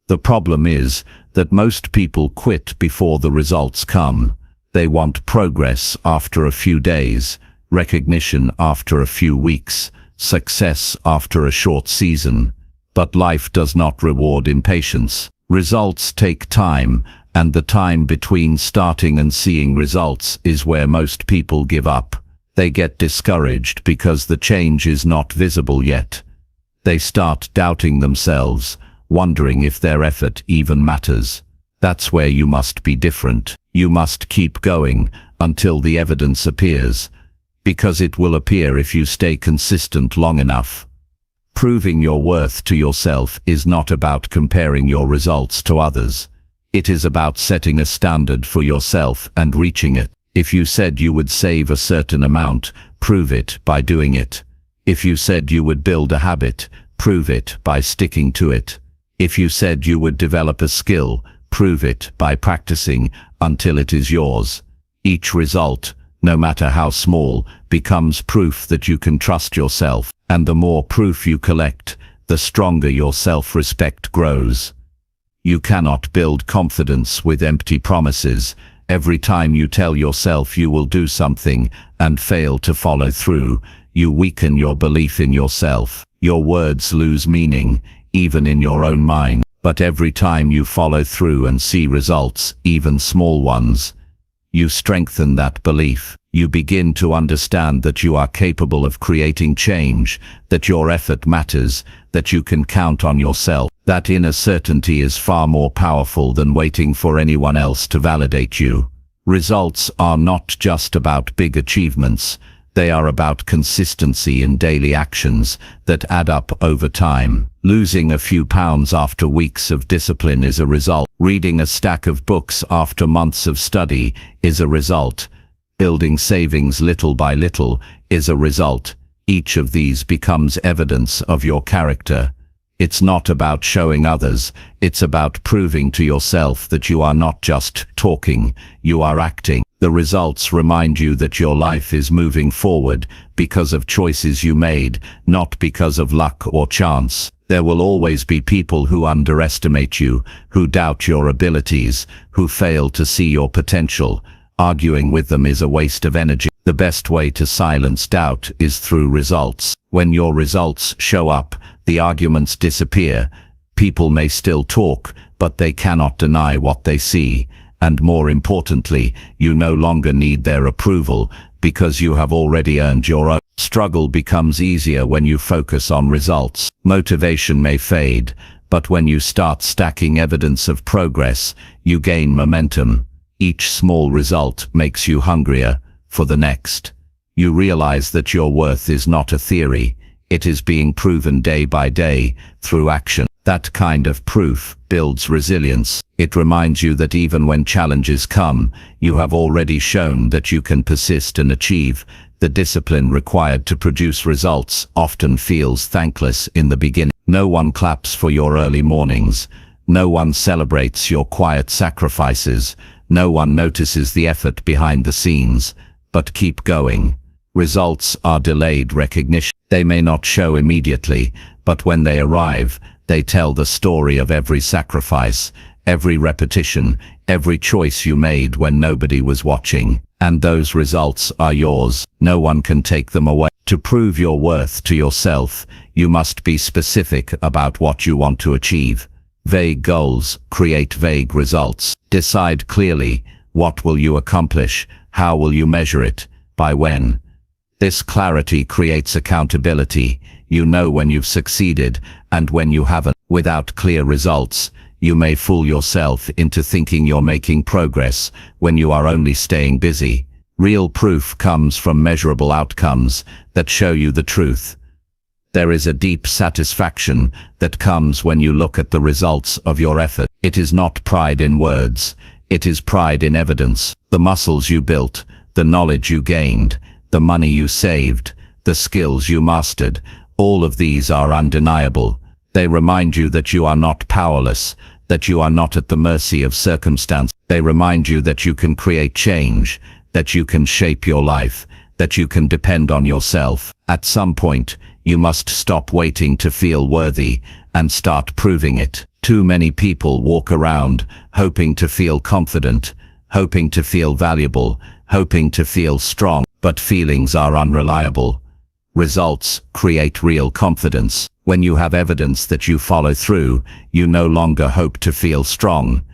The problem is that most people quit before the results come. They want progress after a few days, recognition after a few weeks, success after a short season. But life does not reward impatience. Results take time, and the time between starting and seeing results is where most people give up. They get discouraged because the change is not visible yet. They start doubting themselves, wondering if their effort even matters. That's where you must be different. You must keep going until the evidence appears, because it will appear if you stay consistent long enough. Proving your worth to yourself is not about comparing your results to others. It is about setting a standard for yourself and reaching it. If you said you would save a certain amount, prove it by doing it. If you said you would build a habit, prove it by sticking to it. If you said you would develop a skill, prove it by practicing until it is yours. Each result, no matter how small, becomes proof that you can trust yourself, and the more proof you collect, the stronger your self-respect grows. You cannot build confidence with empty promises. Every time you tell yourself you will do something and fail to follow through, you weaken your belief in yourself. Your words lose meaning, even in your own mind. But every time you follow through and see results, even small ones, you strengthen that belief. You begin to understand that you are capable of creating change, that your effort matters, that you can count on yourself. That inner certainty is far more powerful than waiting for anyone else to validate you. Results are not just about big achievements. They are about consistency in daily actions that add up over time. Losing a few pounds after weeks of discipline is a result. Reading a stack of books after months of study is a result. Building savings little by little is a result. Each of these becomes evidence of your character. It's not about showing others, it's about proving to yourself that you are not just talking, you are acting. The results remind you that your life is moving forward because of choices you made, not because of luck or chance. There will always be people who underestimate you, who doubt your abilities, who fail to see your potential. Arguing with them is a waste of energy. The best way to silence doubt is through results. When your results show up, the arguments disappear. People may still talk, but they cannot deny what they see. And more importantly, you no longer need their approval because you have already earned your own. Struggle becomes easier when you focus on results. Motivation may fade, but when you start stacking evidence of progress, you gain momentum. Each small result makes you hungrier for the next. You realize that your worth is not a theory. It is being proven day by day through action. That kind of proof builds resilience. It reminds you that even when challenges come, you have already shown that you can persist and achieve. The discipline required to produce results often feels thankless in the beginning. No one claps for your early mornings. No one celebrates your quiet sacrifices. No one notices the effort behind the scenes. But keep going. Results are delayed recognition. They may not show immediately, but when they arrive, they tell the story of every sacrifice, every repetition, every choice you made when nobody was watching. And those results are yours. No one can take them away. To prove your worth to yourself, you must be specific about what you want to achieve. Vague goals create vague results. Decide clearly, what will you accomplish? How will you measure it? By when? This clarity creates accountability. You know when you've succeeded and when you haven't. Without clear results, you may fool yourself into thinking you're making progress when you are only staying busy. Real proof comes from measurable outcomes that show you the truth. There is a deep satisfaction that comes when you look at the results of your effort. It is not pride in words, it is pride in evidence. The muscles you built, the knowledge you gained, the money you saved, the skills you mastered, all of these are undeniable. They remind you that you are not powerless, that you are not at the mercy of circumstance. They remind you that you can create change, that you can shape your life, that you can depend on yourself. At some point, you must stop waiting to feel worthy and start proving it. Too many people walk around hoping to feel confident, hoping to feel valuable, hoping to feel strong, but feelings are unreliable. Results create real confidence. When you have evidence that you follow through, you no longer hope to feel strong.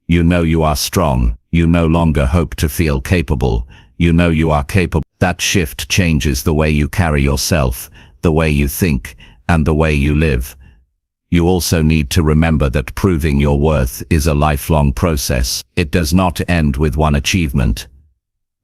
You know you are strong. You no longer hope to feel capable. You know you are capable. That shift changes the way you carry yourself, the way you think, and the way you live. You also need to remember that proving your worth is a lifelong process. It does not end with one achievement.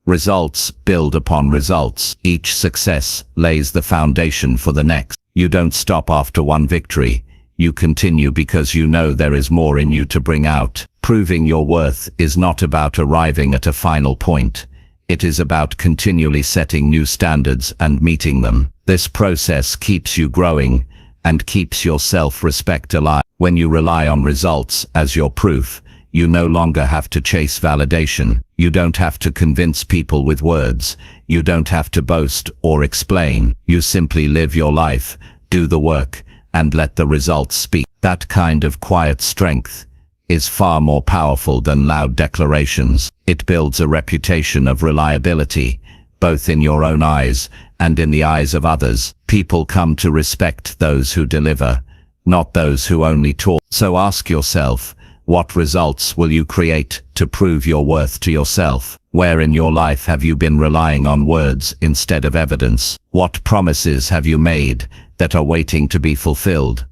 Results build upon results. Each success lays the foundation for the next. You don't stop after one victory. You continue because you know there is more in you to bring out. Proving your worth is not about arriving at a final point. It is about continually setting new standards and meeting them. This process keeps you growing and keeps your self-respect alive. When you rely on results as your proof, you no longer have to chase validation. You don't have to convince people with words. You don't have to boast or explain. You simply live your life, do the work, and let the results speak. That kind of quiet strength is far more powerful than loud declarations. It builds a reputation of reliability, both in your own eyes and in the eyes of others. People come to respect those who deliver, not those who only talk. So ask yourself, what results will you create to prove your worth to yourself? Where in your life have you been relying on words instead of evidence? What promises have you made that are waiting to be fulfilled?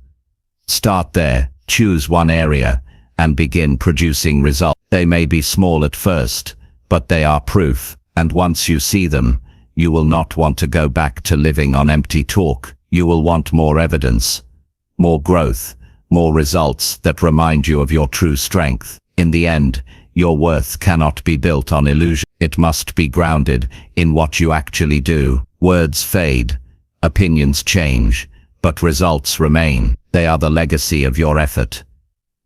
Start there, choose one area, and begin producing results. They may be small at first, but they are proof, and once you see them, you will not want to go back to living on empty talk. You will want more evidence, more growth, more results that remind you of your true strength. In the end, your worth cannot be built on illusion. It must be grounded in what you actually do. Words fade, opinions change, but results remain. They are the legacy of your effort.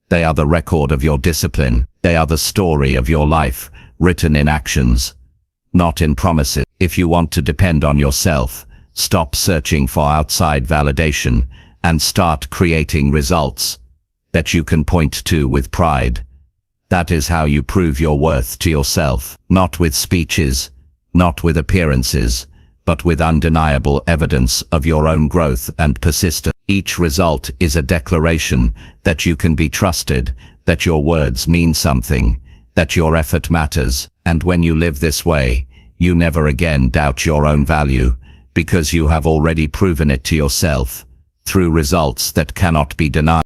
They are the record of your discipline. They are the story of your life, written in actions, not in promises. If you want to depend on yourself, stop searching for outside validation and start creating results that you can point to with pride. That is how you prove your worth to yourself, not with speeches, not with appearances, but with undeniable evidence of your own growth and persistence. Each result is a declaration that you can be trusted, that your words mean something, that your effort matters. And when you live this way, you never again doubt your own value, because you have already proven it to yourself through results that cannot be denied.